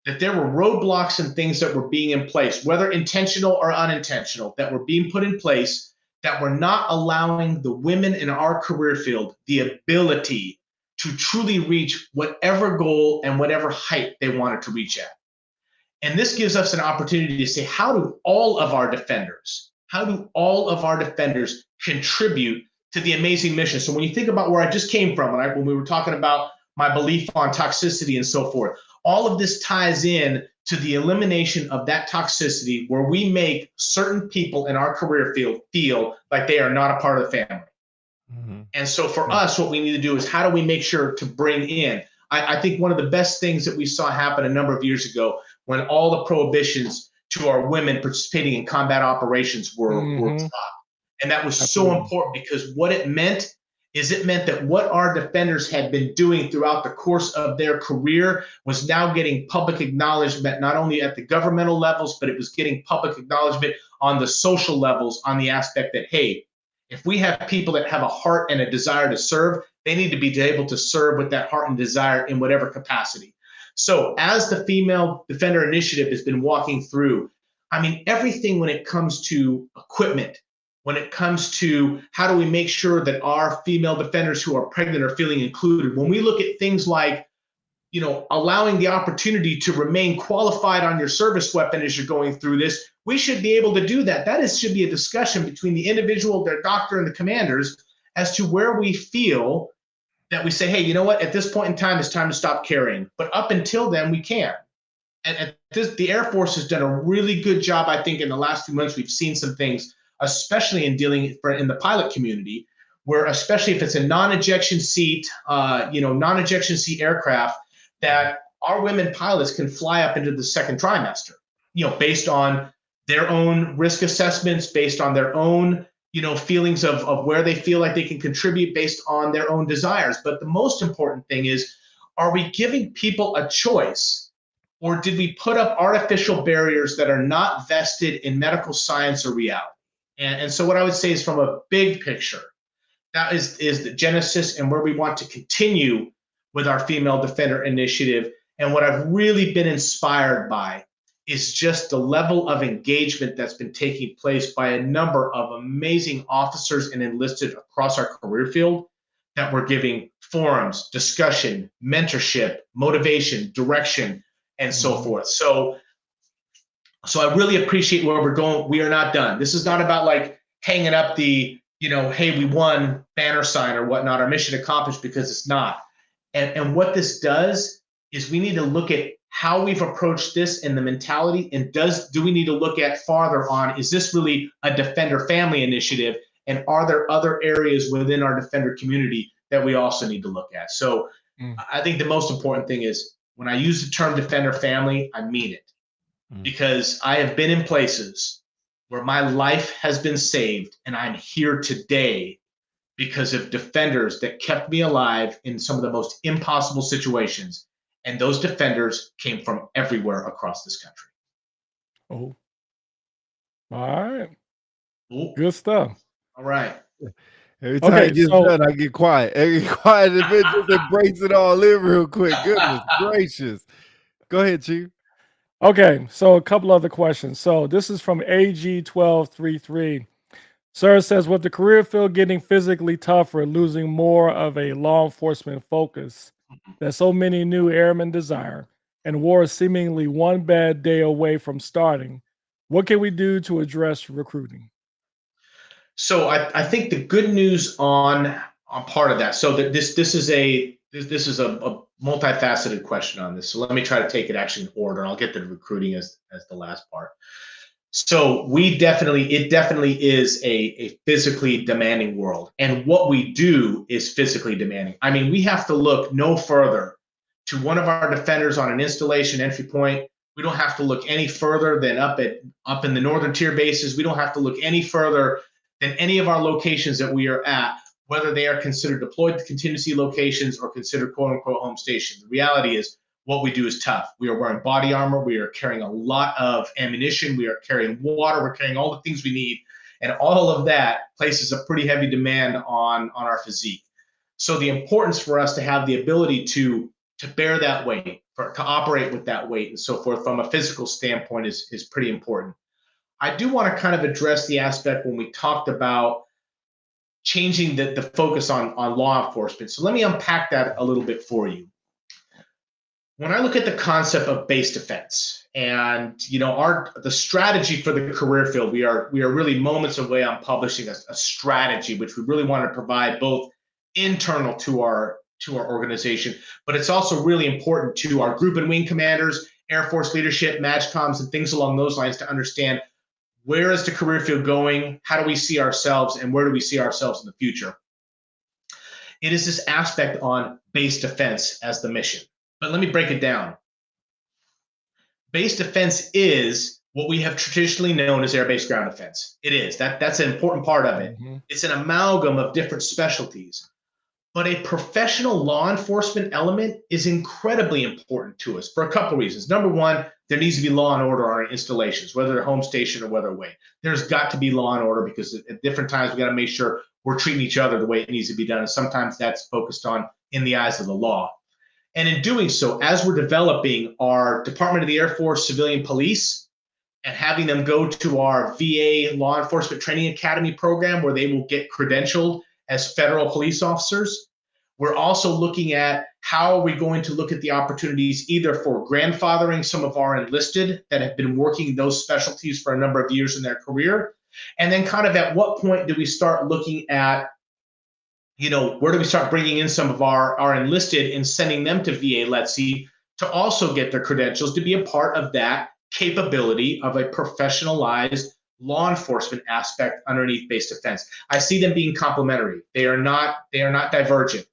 that there were roadblocks and things that were being in place, whether intentional or unintentional, that were being put in place that were not allowing the women in our career field the ability to truly reach whatever goal and whatever height they wanted to reach at. And this gives us an opportunity to say, how do all of our defenders contribute to the amazing mission? So when you think about where I just came from, when we were talking about my belief on toxicity and so forth, all of this ties in to the elimination of that toxicity where we make certain people in our career field feel like they are not a part of the family. Mm-hmm. And so for us, what we need to do is how do we make sure to bring in, I think one of the best things that we saw happen a number of years ago when all the prohibitions to our women participating in combat operations were dropped. And that was so important because what it meant is it meant that what our defenders had been doing throughout the course of their career was now getting public acknowledgement, not only at the governmental levels, but it was getting public acknowledgement on the social levels, on the aspect that, hey, if we have people that have a heart and a desire to serve, they need to be able to serve with that heart and desire in whatever capacity. So as the Female Defender Initiative has been walking through, I mean, everything when it comes to equipment, when it comes to how do we make sure that our female defenders who are pregnant are feeling included, when we look at things like, allowing the opportunity to remain qualified on your service weapon as you're going through this, we should be able to do that. Should be a discussion between the individual, their doctor, and the commanders as to where we feel that we say, hey, you know what, at this point in time, it's time to stop carrying. But up until then, we can. And the Air Force has done a really good job, I think, in the last few months. We've seen some things, especially in dealing in the pilot community, where especially if it's a non-ejection seat, non-ejection seat aircraft, that our women pilots can fly up into the second trimester, based on their own risk assessments, based on their own, feelings of where they feel like they can contribute based on their own desires. But the most important thing is, are we giving people a choice, or did we put up artificial barriers that are not vested in medical science or reality? And so what I would say is, from a big picture, that is the genesis and where we want to continue with our Female Defender Initiative. And what I've really been inspired by is just the level of engagement that's been taking place by a number of amazing officers and enlisted across our career field that we're giving forums, discussion, mentorship, motivation, direction, and so forth. So I really appreciate where we're going. We are not done. This is not about like hanging up the, hey, we won banner sign or whatnot, our mission accomplished, because it's not. And what this does is we need to look at how we've approached this and the mentality, and do we need to look at farther on, is this really a defender family initiative? And are there other areas within our defender community that we also need to look at? So I think the most important thing is, when I use the term defender family, I mean it. Because I have been in places where my life has been saved, and I'm here today because of defenders that kept me alive in some of the most impossible situations. And those defenders came from everywhere across this country. Oh, all right. Good stuff. All right. Every time Okay, it gets so done, I get quiet. I get quiet and it just embrace it all in real quick. Goodness gracious. Go ahead, Chief. okay, so a couple other questions. So this is from AG1233. Sir says, with the career field getting physically tougher, losing more of a law enforcement focus that so many new airmen desire, and war is seemingly one bad day away from starting, what can we do to address recruiting? So I think the good news on part of that. So that this is a multifaceted question on this. So let me try to take it actually in order. And I'll get to recruiting as the last part. So it definitely is a physically demanding world. And what we do is physically demanding. I mean, we have to look no further to one of our defenders on an installation entry point. We don't have to look any further than up in the northern tier bases. We don't have to look any further than any of our locations that we are at, whether they are considered deployed contingency locations or considered quote unquote home stations. The reality is what we do is tough. We are wearing body armor. We are carrying a lot of ammunition. We are carrying water. We're carrying all the things we need. And all of that places a pretty heavy demand on our physique. So the importance for us to have the ability to bear that weight, to operate with that weight and so forth from a physical standpoint is pretty important. I do want to kind of address the aspect when we talked about changing the focus on law enforcement. So let me unpack that a little bit for you. When I look at the concept of base defense and the strategy for the career field, we are really moments away on publishing a strategy, which we really want to provide both internal to our organization, but it's also really important to our group and wing commanders, Air Force leadership, MAGCOMs, and things along those lines to understand where is the career field going, how do we see ourselves, and where do we see ourselves in the future. It is this aspect on base defense as the mission. But let me break it down. Base defense is what we have traditionally known as air-based ground defense. It is. That's an important part of it. Mm-hmm. It's an amalgam of different specialties. But a professional law enforcement element is incredibly important to us for a couple of reasons. Number one, there needs to be law and order on our installations, whether they're home station or whether away. There's got to be law and order because at different times we got to make sure we're treating each other the way it needs to be done. And sometimes that's focused on in the eyes of the law. And in doing so, as we're developing our Department of the Air Force Civilian Police and having them go to our VA Law Enforcement Training Academy program where they will get credentialed as federal police officers, we're also looking at how are we going to look at the opportunities either for grandfathering some of our enlisted that have been working those specialties for a number of years in their career, and then kind of at what point do we start looking at where do we start bringing in some of our enlisted and sending them to VA LETC to also get their credentials to be a part of that capability of a professionalized law enforcement aspect underneath base defense. I see them being complementary. They are not divergent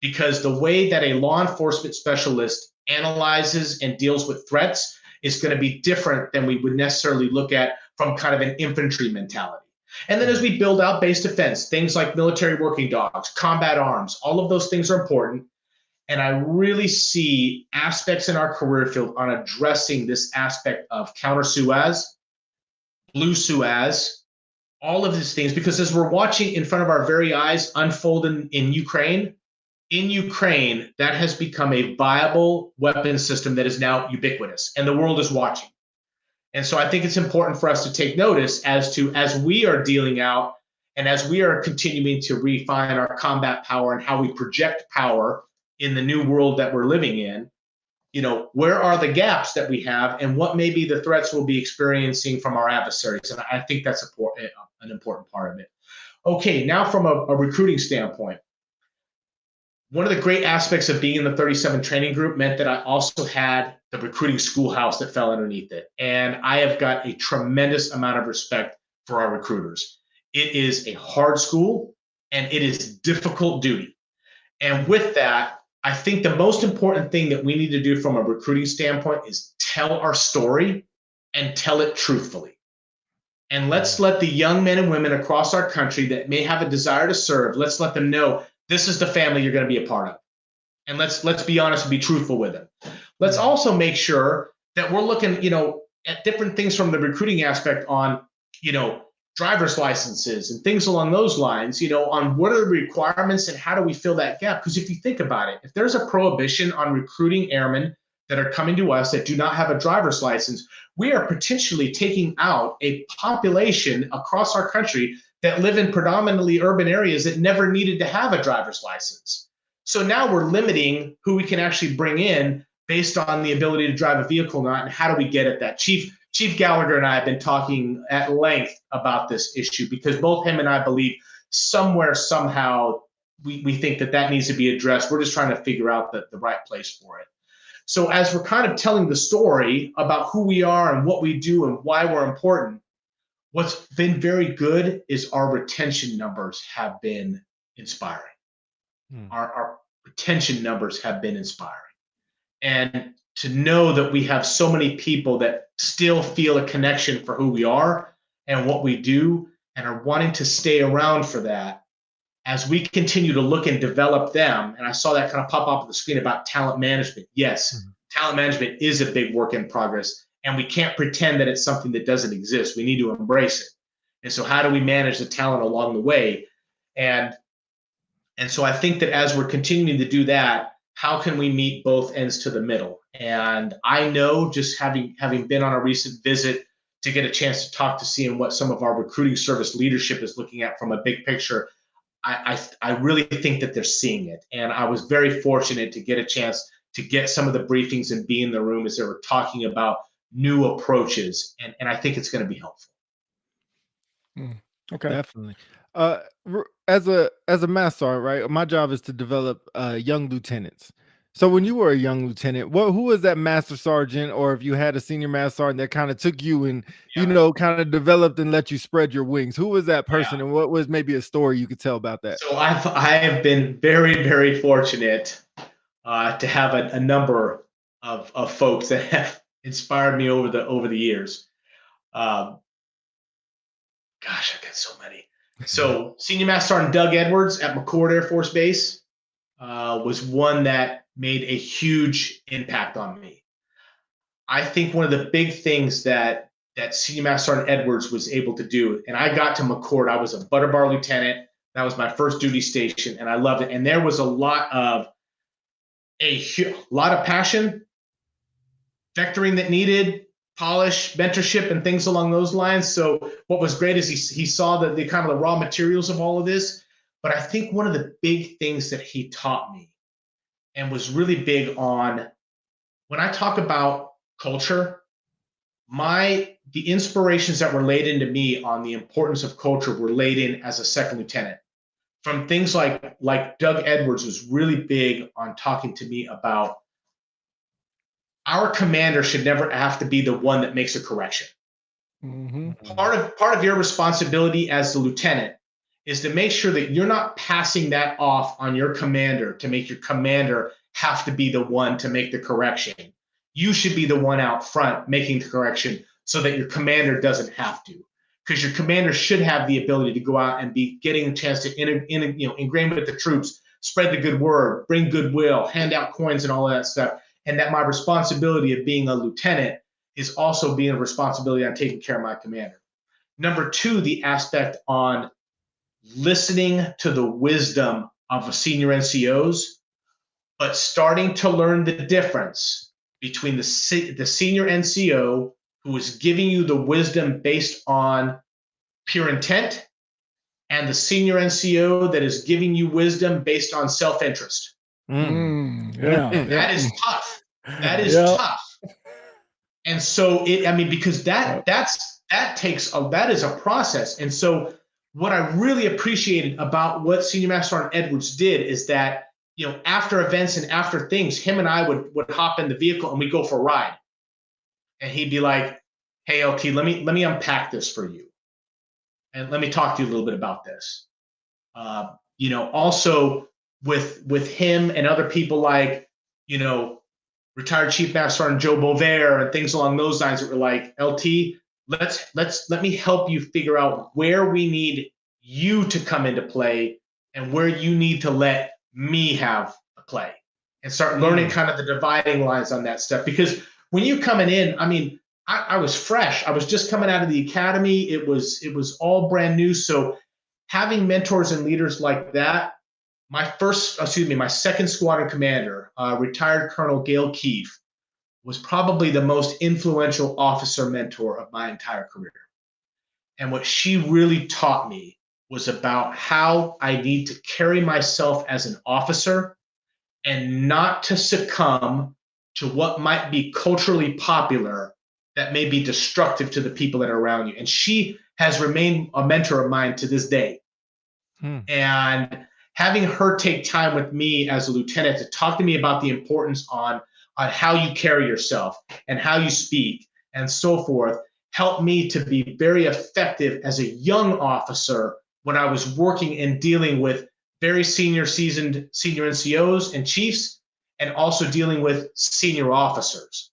because the way that a law enforcement specialist analyzes and deals with threats is going to be different than we would necessarily look at from kind of an infantry mentality. And then as we build out base defense, things like military working dogs, combat arms, all of those things are important. And I really see aspects in our career field on addressing this aspect of counter SUAS, blue SUAS, all of these things, because as we're watching in front of our very eyes unfold in Ukraine, that has become a viable weapon system that is now ubiquitous, and the world is watching. And so I think it's important for us to take notice as we are dealing out and as we are continuing to refine our combat power and how we project power in the new world that we're living in, where are the gaps that we have and what may be the threats we'll be experiencing from our adversaries. And I think that's an important part of it. Okay, now from a recruiting standpoint, one of the great aspects of being in the 37 training group meant that I also had the recruiting schoolhouse that fell underneath it. And I have got a tremendous amount of respect for our recruiters. It is a hard school and it is difficult duty. And with that, I think the most important thing that we need to do from a recruiting standpoint is tell our story and tell it truthfully. And let's let the young men and women across our country that may have a desire to serve, let's let them know this is the family you're going to be a part of. And let's be honest and be truthful with them. Let's also make sure that we're looking, at different things from the recruiting aspect on, driver's licenses and things along those lines, on what are the requirements and how do we fill that gap? Because if you think about it, if there's a prohibition on recruiting airmen that are coming to us that do not have a driver's license, we are potentially taking out a population across our country that live in predominantly urban areas that never needed to have a driver's license. So now we're limiting who we can actually bring in based on the ability to drive a vehicle or not, and how do we get at that? Chief Gallagher and I have been talking at length about this issue because both him and I believe somewhere, somehow, we think that needs to be addressed. We're just trying to figure out the right place for it. So as we're kind of telling the story about who we are and what we do and why we're important, what's been very good is our retention numbers have been inspiring. Our retention numbers have been inspiring. And to know that we have so many people that still feel a connection for who we are and what we do and are wanting to stay around for that as we continue to look and develop them. And I saw that kind of pop up on the screen about talent management. Yes, talent management is a big work in progress, and we can't pretend that it's something that doesn't exist. We need to embrace it. And so how do we manage the talent along the way? And so I think that as we're continuing to do that, how can we meet both ends to the middle? And I know, just having been on a recent visit to get a chance to talk to seeing what some of our recruiting service leadership is looking at from a big picture, I really think that they're seeing it. And I was very fortunate to get a chance to get some of the briefings and be in the room as they were talking about new approaches. And I think it's going to be helpful. Okay. Definitely. As a master sergeant, right? My job is to develop young lieutenants. So when you were a young lieutenant, who was that master sergeant, or if you had a senior master sergeant that kind of took you and kind of developed and let you spread your wings? Who was that person, and what was maybe a story you could tell about that? So I have been very, very fortunate to have a number of folks that have inspired me over the years. Gosh, I've got so many. So Senior Master Sergeant Doug Edwards at McCord Air Force Base was one that made a huge impact on me. I think one of the big things that Senior Master Sergeant Edwards was able to do, and I got to McCord, I was a butter bar lieutenant. That was my first duty station, and I loved it. And there was a lot of passion, vectoring that needed, polish, mentorship, and things along those lines. So what was great is he saw the kind of the raw materials of all of this. But I think one of the big things that he taught me and was really big on, when I talk about culture, the inspirations that were laid into me on the importance of culture were laid in as a second lieutenant. From things like Doug Edwards was really big on talking to me about our commander should never have to be the one that makes a correction. Part of your responsibility as the lieutenant is to make sure that you're not passing that off on your commander to make your commander have to be the one to make the correction. You should be the one out front making the correction so that your commander doesn't have to. Because your commander should have the ability to go out and be getting a chance to ingrain with the troops, spread the good word, bring goodwill, hand out coins and all of that stuff. And that my responsibility of being a lieutenant is also being a responsibility on taking care of my commander. Number two, the aspect on listening to the wisdom of the senior NCOs, but starting to learn the difference between the senior NCO who is giving you the wisdom based on pure intent and the senior NCO that is giving you wisdom based on self-interest. That is tough. That is tough. And so because that is a process. And so what I really appreciated about what Senior Master Sergeant Edwards did is that, after events and after things, him and I would hop in the vehicle and we'd go for a ride. And he'd be like, "Hey, LT, let me unpack this for you. And let me talk to you a little bit about this." Also with him and other people like, retired Chief Master Sergeant Joe Bovair and things along those lines that were like, "LT, let me help you figure out where we need you to come into play and where you need to let me have a play," and start learning kind of the dividing lines on that stuff. Because when you're coming in, I was fresh. I was just coming out of the academy. It was all brand new. So having mentors and leaders like that, my second squadron commander, retired Colonel Gail Keefe, was probably the most influential officer mentor of my entire career. And what she really taught me was about how I need to carry myself as an officer and not to succumb to what might be culturally popular that may be destructive to the people that are around you. And she has remained a mentor of mine to this day. And having her take time with me as a lieutenant to talk to me about the importance on how you carry yourself and how you speak and so forth helped me to be very effective as a young officer when I was working and dealing with very seasoned senior NCOs and chiefs, and also dealing with senior officers.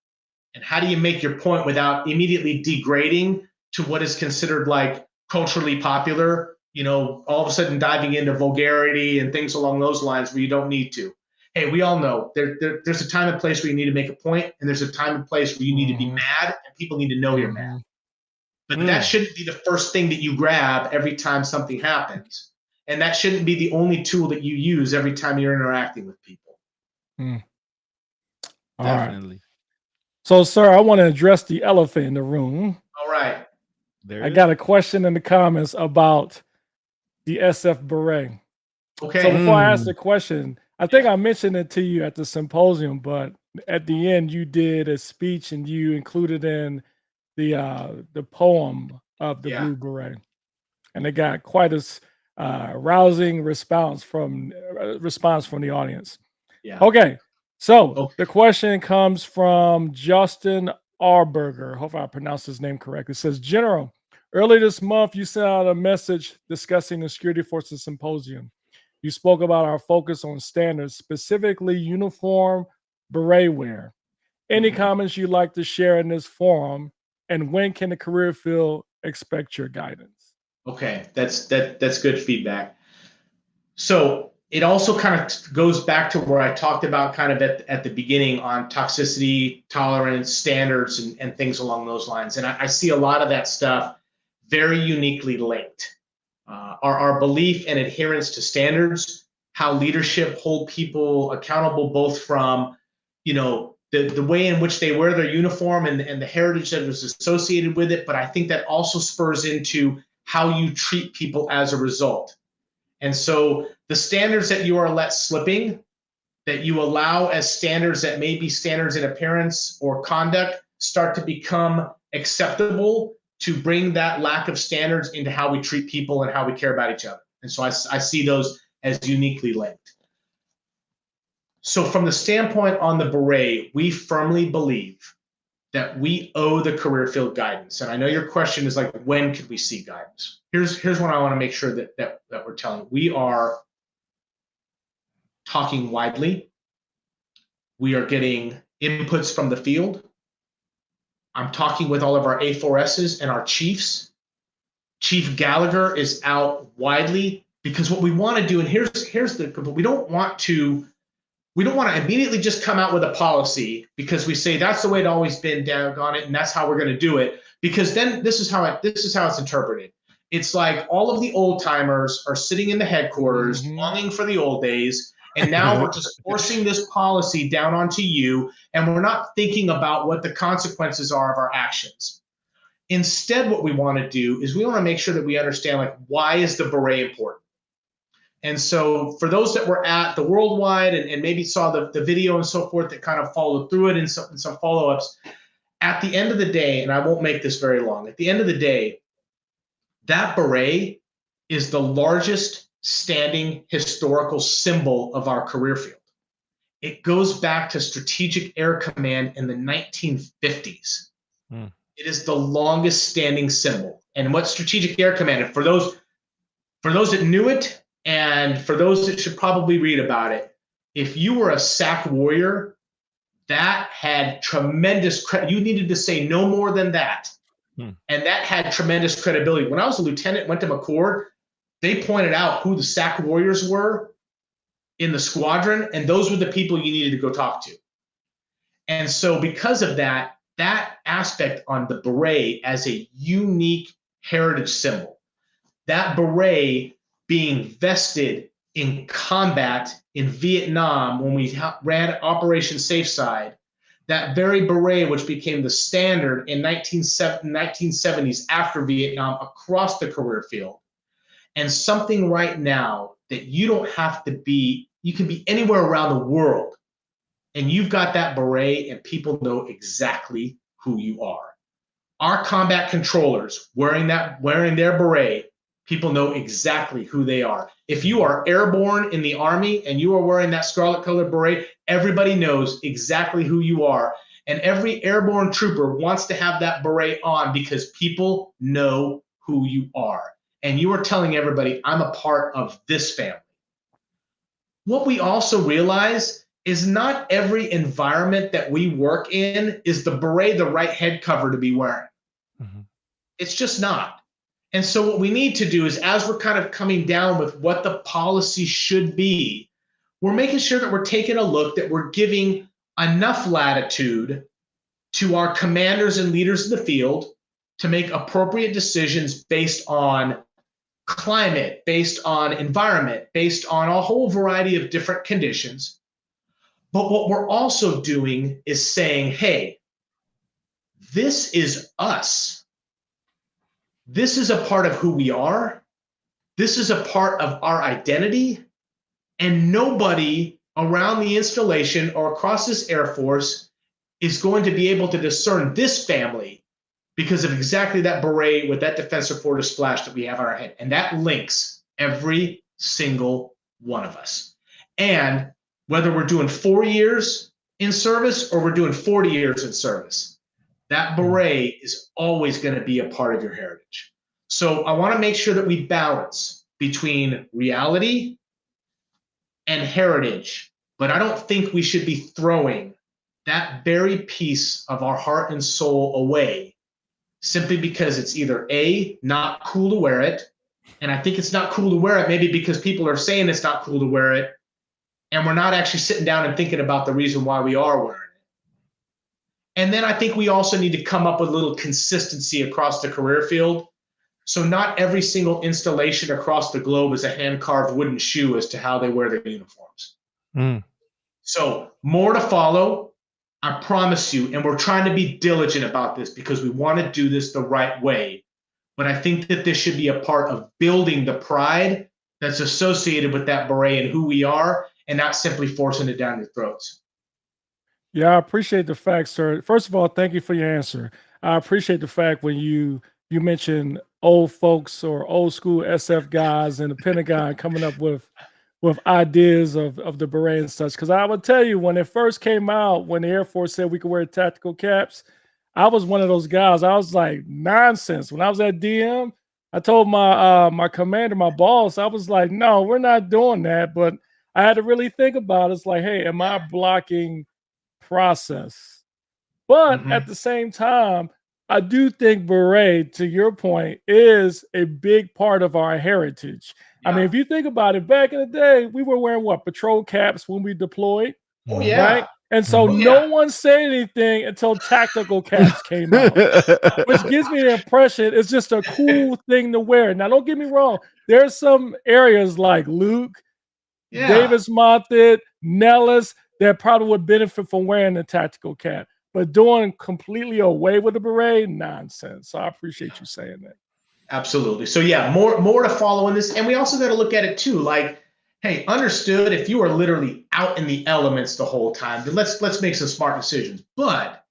And how do you make your point without immediately degrading to what is considered like culturally popular, all of a sudden diving into vulgarity and things along those lines where you don't need to. Hey, we all know there's a time and place where you need to make a point, and there's a time and place where you need to be mad, and people need to know you're mad. But that shouldn't be the first thing that you grab every time something happens. And that shouldn't be the only tool that you use every time you're interacting with people. All Definitely. right. So, sir, I want to address the elephant in the room. All right. I got a question in the comments about the SF Beret. Okay. So before I ask the question, I think I mentioned it to you at the symposium, but at the end you did a speech and you included in the poem of the Blue Beret, and it got quite a rousing response from the audience. Yeah. Okay. So the question comes from Justin Arberger. Hopefully I pronounced his name correctly. It says, General, early this month, you sent out a message discussing the Security Forces Symposium. You spoke about our focus on standards, specifically uniform beret wear. Any comments you'd like to share in this forum, and when can the career field expect your guidance? Okay, that's good feedback. So it also kind of goes back to where I talked about kind of at the beginning on toxicity, tolerance, standards, and things along those lines. And I see a lot of that stuff very uniquely linked. Our belief and adherence to standards, how leadership hold people accountable, both from, the way in which they wear their uniform and the heritage that is associated with it. But I think that also spurs into how you treat people as a result. And so the standards that you are let slipping, that you allow as standards that may be standards in appearance or conduct, start to become acceptable to bring that lack of standards into how we treat people and how we care about each other. And so I see those as uniquely linked. So from the standpoint on the beret, we firmly believe that we owe the career field guidance. And I know your question is like, when could we see guidance? Here's what I want to make sure that we're telling. We are talking widely. We are getting inputs from the field. I'm talking with all of our A4Ss and our chiefs. Chief Gallagher is out widely, because what we want to do, and here's the, we don't want to immediately just come out with a policy because we say that's the way it's always been, doggone it, and that's how we're going to do it. Because then this is how it's interpreted. It's like all of the old timers are sitting in the headquarters, longing for the old days, and now we're just forcing this policy down onto you, and we're not thinking about what the consequences are of our actions. Instead, what we want to do is we want to make sure that we understand, like, why is the beret important? And so for those that were at the Worldwide and maybe saw the video and so forth that kind of followed through it and some follow-ups, at the end of the day, and I won't make this very long, at the end of the day, that beret is the largest standing historical symbol of our career field. It goes back to Strategic Air Command in the 1950s. It is the longest standing symbol. And what Strategic Air Command, and for those that knew it, and for those that should probably read about it, if you were a SAC warrior, that had tremendous credit. You needed to say no more than that. And that had tremendous credibility. When I was a lieutenant, went to McCord, they pointed out who the SAC warriors were in the squadron, and those were the people you needed to go talk to. And so because of that, that aspect on the beret as a unique heritage symbol. That beret being vested in combat in Vietnam when we ran Operation Safe Side, that very beret which became the standard in 1970s after Vietnam across the career field, and something right now that you don't have to be, you can be anywhere around the world, and you've got that beret and people know exactly who you are. Our combat controllers wearing their beret, people know exactly who they are. If you are airborne in the Army and you are wearing that scarlet colored beret, everybody knows exactly who you are. And every airborne trooper wants to have that beret on because people know who you are. And you are telling everybody, I'm a part of this family. What we also realize is not every environment that we work in is the beret the right head cover to be wearing. It's just not. And so what we need to do is, as we're kind of coming down with what the policy should be, we're making sure that we're taking a look, that we're giving enough latitude to our commanders and leaders in the field to make appropriate decisions based on climate, based on environment, based on a whole variety of different conditions. But what we're also doing is saying, hey, this is us. This is a part of who we are. This is a part of our identity. And nobody around the installation or across this Air Force is going to be able to discern this family because of exactly that beret with that Defense Reporter splash that we have on our head. And that links every single one of us. And whether we're doing 4 years in service or we're doing 40 years in service, that beret is always going to be a part of your heritage. So I want to make sure that we balance between reality and heritage, but I don't think we should be throwing that very piece of our heart and soul away simply because it's either A, not cool to wear it, and I think it's not cool to wear it maybe because people are saying it's not cool to wear it, and we're not actually sitting down and thinking about the reason why we are wearing it. And then I think we also need to come up with a little consistency across the career field. So not every single installation across the globe is a hand-carved wooden shoe as to how they wear their uniforms. So more to follow, I promise you, and we're trying to be diligent about this because we want to do this the right way. But I think that this should be a part of building the pride that's associated with that beret and who we are, and not simply forcing it down your throats. Yeah, I appreciate the fact, sir. First of all, thank you for your answer. I appreciate the fact when you mentioned old folks or old school SF guys in the Pentagon coming up with ideas of the beret and such. Because I would tell you, when it first came out, when the Air Force said we could wear tactical caps, I was one of those guys. I was like, nonsense. When I was at DM, I told my commander, my boss, I was like, no, we're not doing that. But I had to really think about it. It's like, hey, am I blocking process? But at the same time, I do think beret, to your point, is a big part of our heritage. I mean, if you think about it, back in the day, we were wearing what? Patrol caps when we deployed. Oh, yeah. Right? And so no one said anything until tactical caps came out, which gives me the impression it's just a cool thing to wear. Now, don't get me wrong. There's some areas like Luke, Davis Monthet, Nellis, that probably would benefit from wearing the tactical cap. But doing completely away with the beret, nonsense. So I appreciate you saying that. Absolutely. So yeah, more to follow in this. And we also got to look at it too. Like, hey, understood, if you are literally out in the elements the whole time, then let's make some smart decisions. But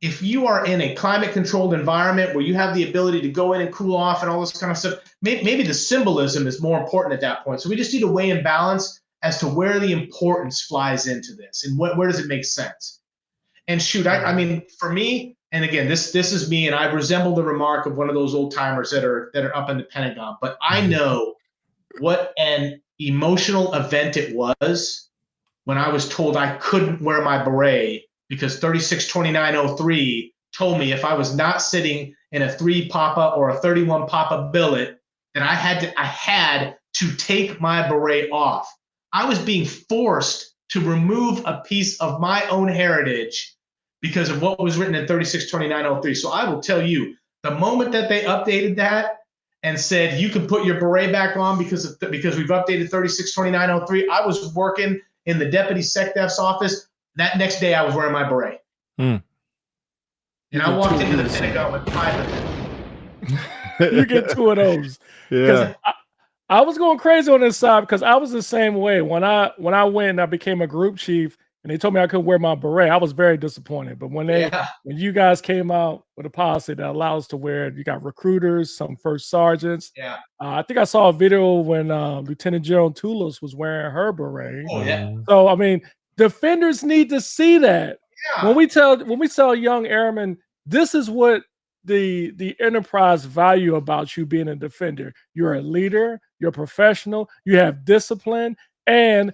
if you are in a climate controlled environment where you have the ability to go in and cool off and all this kind of stuff, maybe the symbolism is more important at that point. So we just need to weigh and balance as to where the importance flies into this and where does it make sense. And shoot, I mean, for me, and again, this is me, and I resemble the remark of one of those old timers that are up in the Pentagon. But I know what an emotional event it was when I was told I couldn't wear my beret because 362903 told me if I was not sitting in a 3 Papa or a 31 Papa billet, then I had to take my beret off. I was being forced to remove a piece of my own heritage because of what was written in 362903. So I will tell you, the moment that they updated that and said you can put your beret back on because we've updated 362903, I was working in the deputy SecDef's office. That next day, I was wearing my beret. Hmm. And I walked into the Pentagon with 5 of them. You get 2 of those. Yeah. I was going crazy on this side because I was the same way. When I went and I became a group chief and they told me I couldn't wear my beret, I was very disappointed. But when you guys came out with a policy that allows us to wear it, you got recruiters, some first sergeants. Yeah. I think I saw a video when Lieutenant General Toulos was wearing her beret. Oh, yeah. So I mean, defenders need to see that. Yeah. When we tell young airmen, this is what the enterprise value about you being a defender. You're a leader, you're a professional, you have discipline, and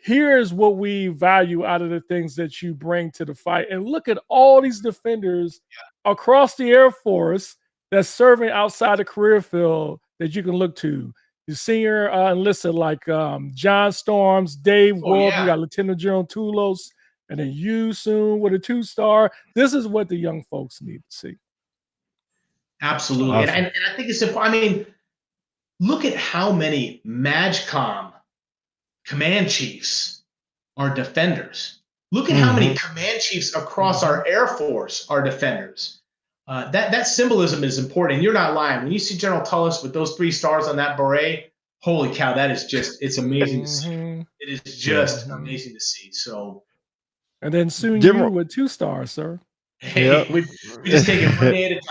here's what we value out of the things that you bring to the fight. And look at all these defenders across the Air Force that's serving outside the career field that you can look to. The senior enlisted like John Storms, Dave Wolf, you got Lieutenant General Toulos, and then you soon with a 2-star. This is what the young folks need to see. Absolutely. Awesome. And I think it's important. I mean, look at how many MAGCOM command chiefs are defenders. Look at how many command chiefs across our Air Force are defenders. That symbolism is important. You're not lying. When you see General Tullis with those 3 stars on that beret, holy cow, that is just, it's amazing to see. It is just amazing to see. So, and then soon you with 2 stars, sir. Hey, we just take it 1 day at a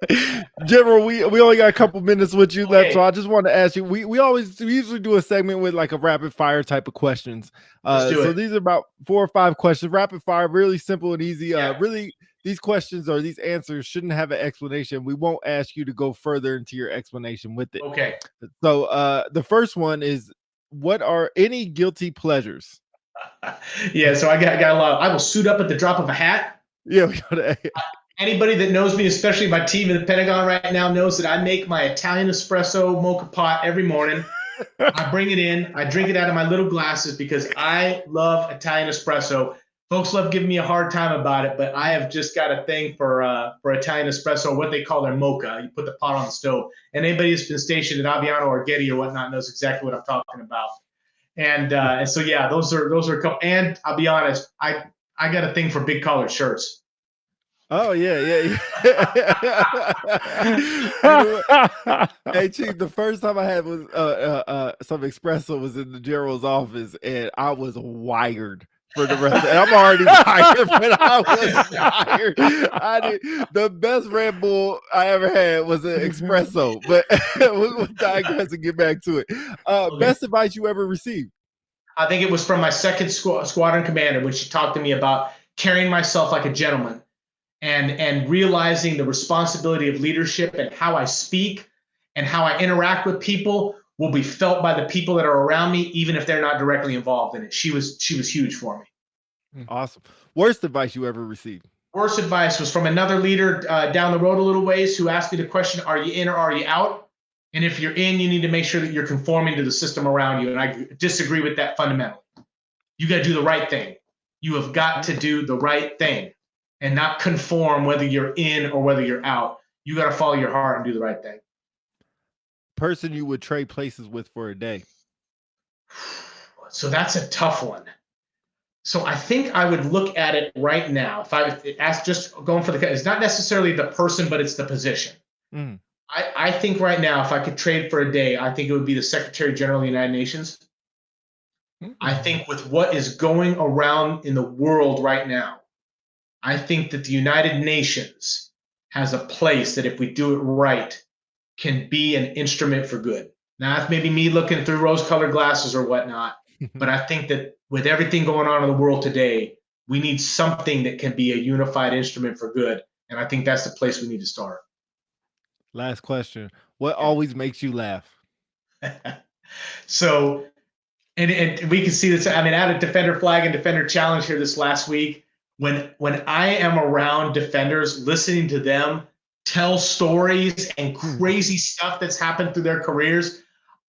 time. General, we only got a couple minutes with you left, so I just want to ask you. We usually do a segment with like a rapid fire type of questions. So these are about 4 or 5 questions, rapid fire, really simple and easy. Really, these questions or these answers shouldn't have an explanation. We won't ask you to go further into your explanation with it. Okay. So the first one is, what are any guilty pleasures? Yeah, so I got a lot. I will suit up at the drop of a hat. Yeah, we got anybody that knows me, especially my team in the Pentagon right now, knows that I make my Italian espresso mocha pot every morning. I bring it in. I drink it out of my little glasses because I love Italian espresso. Folks love giving me a hard time about it, but I have just got a thing for Italian espresso, what they call their mocha. You put the pot on the stove, and anybody who's been stationed at Aviano or Getty or whatnot knows exactly what I'm talking about. And so yeah, those are a couple. And I'll be honest, I got a thing for big collared shirts. Oh yeah. Hey Chief, the first time I had was some espresso was in the general's office, and I was wired for the rest. And I'm already tired, but I was tired. The best Red Bull I ever had was an espresso. But we'll digress and get back to it. Best advice you ever received? I think it was from my second squadron commander when she talked to me about carrying myself like a gentleman and realizing the responsibility of leadership and how I speak and how I interact with people will be felt by the people that are around me, even if they're not directly involved in it. She was huge for me. Awesome. Worst advice you ever received? Worst advice was from another leader down the road a little ways who asked me the question, are you in or are you out? And if you're in, you need to make sure that you're conforming to the system around you. And I disagree with that fundamentally. You got to do the right thing. You have got to do the right thing and not conform whether you're in or whether you're out. You got to follow your heart and do the right thing. Person you would trade places with for a day? So that's a tough one. So I think I would look at it right now. If I ask, just going for it's not necessarily the person, but it's the position. Mm. I think right now, if I could trade for a day, I think it would be the Secretary General of the United Nations. Mm-hmm. I think with what is going around in the world right now, I think that the United Nations has a place that if we do it right, can be an instrument for good. Now, that's maybe me looking through rose-colored glasses or whatnot, but I think that with everything going on in the world today, we need something that can be a unified instrument for good, and I think that's the place we need to start. Last question. What always makes you laugh? So, and we can see this, I mean, I had a Defender Flag and Defender Challenge here this last week. When I am around defenders, listening to them tell stories and crazy stuff that's happened through their careers,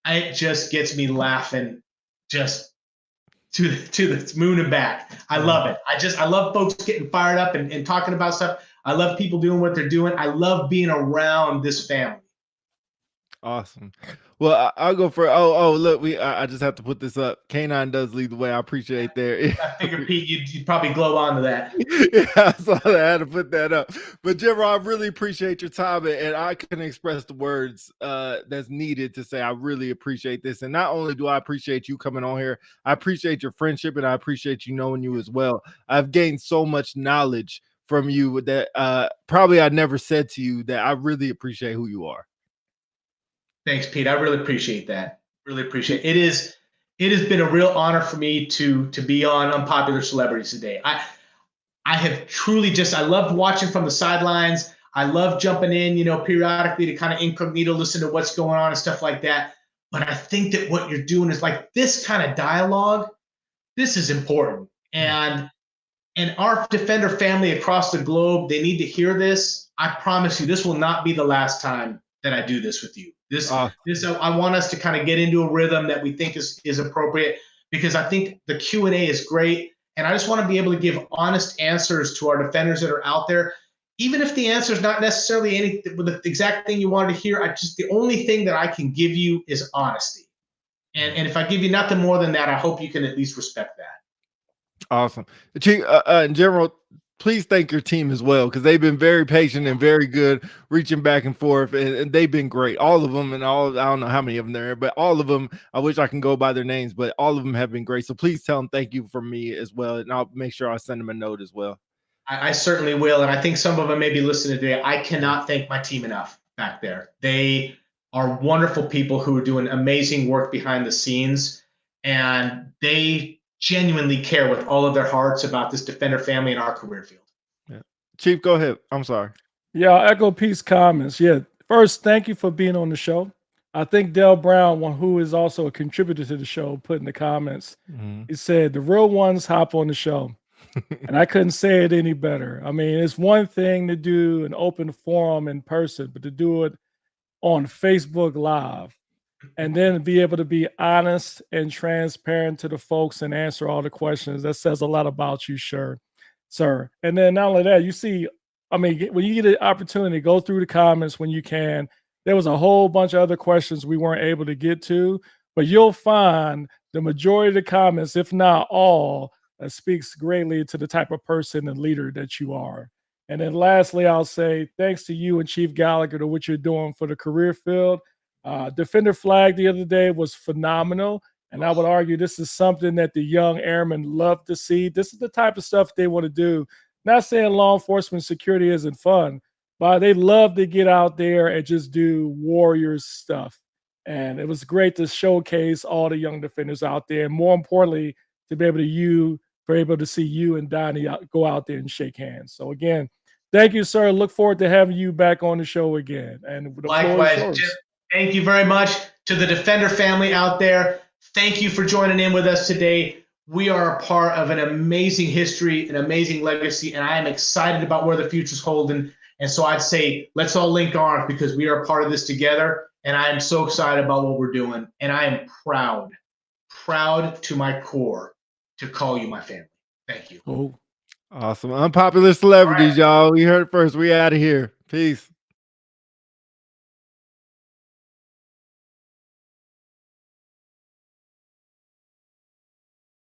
it just gets me laughing just to the moon and back. I love it. I love folks getting fired up and talking about stuff. I love people doing what they're doing. I love being around this family. Awesome. Well, I'll go for look, I just have to put this up. K9 does lead the way. I appreciate that. I figured, Pete, you'd probably glow onto that. Yeah, so I had to put that up. But General, I really appreciate your time, and I can express the words that's needed to say I really appreciate this. And not only do I appreciate you coming on here, I appreciate your friendship, and I appreciate you knowing you as well. I've gained so much knowledge from you that probably I never said to you that I really appreciate who you are. Thanks, Pete. I really appreciate that. Really appreciate it. It has been a real honor for me to be on Unpopular Celebrities today. I have truly I loved watching from the sidelines. I love jumping in, periodically to kind of incognito listen to what's going on and stuff like that. But I think that what you're doing is like this kind of dialogue. This is important. And our Defender family across the globe, they need to hear this. I promise you, this will not be the last time that I do this with you. I want us to kind of get into a rhythm that we think is appropriate, because I think the Q&A is great. And I just want to be able to give honest answers to our defenders that are out there. Even if the answer is not necessarily the exact thing you wanted to hear, the only thing that I can give you is honesty. And if I give you nothing more than that, I hope you can at least respect that. Awesome. Chief, in general, please thank your team as well, because they've been very patient and very good, reaching back and forth, and they've been great. All of them, and I don't know how many of them there are, but all of them, I wish I can go by their names, but all of them have been great. So please tell them thank you from me as well, and I'll make sure I send them a note as well. I certainly will, and I think some of them may be listening today. I cannot thank my team enough back there. They are wonderful people who are doing amazing work behind the scenes, and they genuinely care with all of their hearts about this Defender family and our career field. Yeah. Chief, go ahead. I'm sorry. Yeah, I'll echo Pete's comments. Yeah, first, thank you for being on the show. I think Dale Brown, who is also a contributor to the show, put in the comments, he said, the real ones hop on the show. And I couldn't say it any better. I mean, it's one thing to do an open forum in person, but to do it on Facebook Live, and then be able to be honest and transparent to the folks and answer all the questions, that says a lot about you, sir. And then not only that, you see, I mean, when you get an opportunity, go through the comments when you can. There was a whole bunch of other questions we weren't able to get to, but you'll find the majority of the comments, if not all, speaks greatly to the type of person and leader that you are. And then lastly, I'll say thanks to you and Chief Gallagher to what you're doing for the career field. Defender flag the other day was phenomenal. And I would argue this is something that the young airmen love to see. This is the type of stuff they want to do. Not saying law enforcement security isn't fun, but they love to get out there and just do warriors stuff. And it was great to showcase all the young defenders out there. And more importantly, to be able to see you and Donnie go out there and shake hands. So again, thank you, sir. Look forward to having you back on the show again. And likewise, Jim, thank you very much to the Defender family out there. Thank you for joining in with us today. We are a part of an amazing history, an amazing legacy, and I am excited about where the future's holding. And so I'd say let's all link arms, because we are a part of this together. And I am so excited about what we're doing. And I am proud to my core to call you my family. Thank you. Awesome. Unpopular Celebrities, y'all. We heard it first. We out of here. Peace.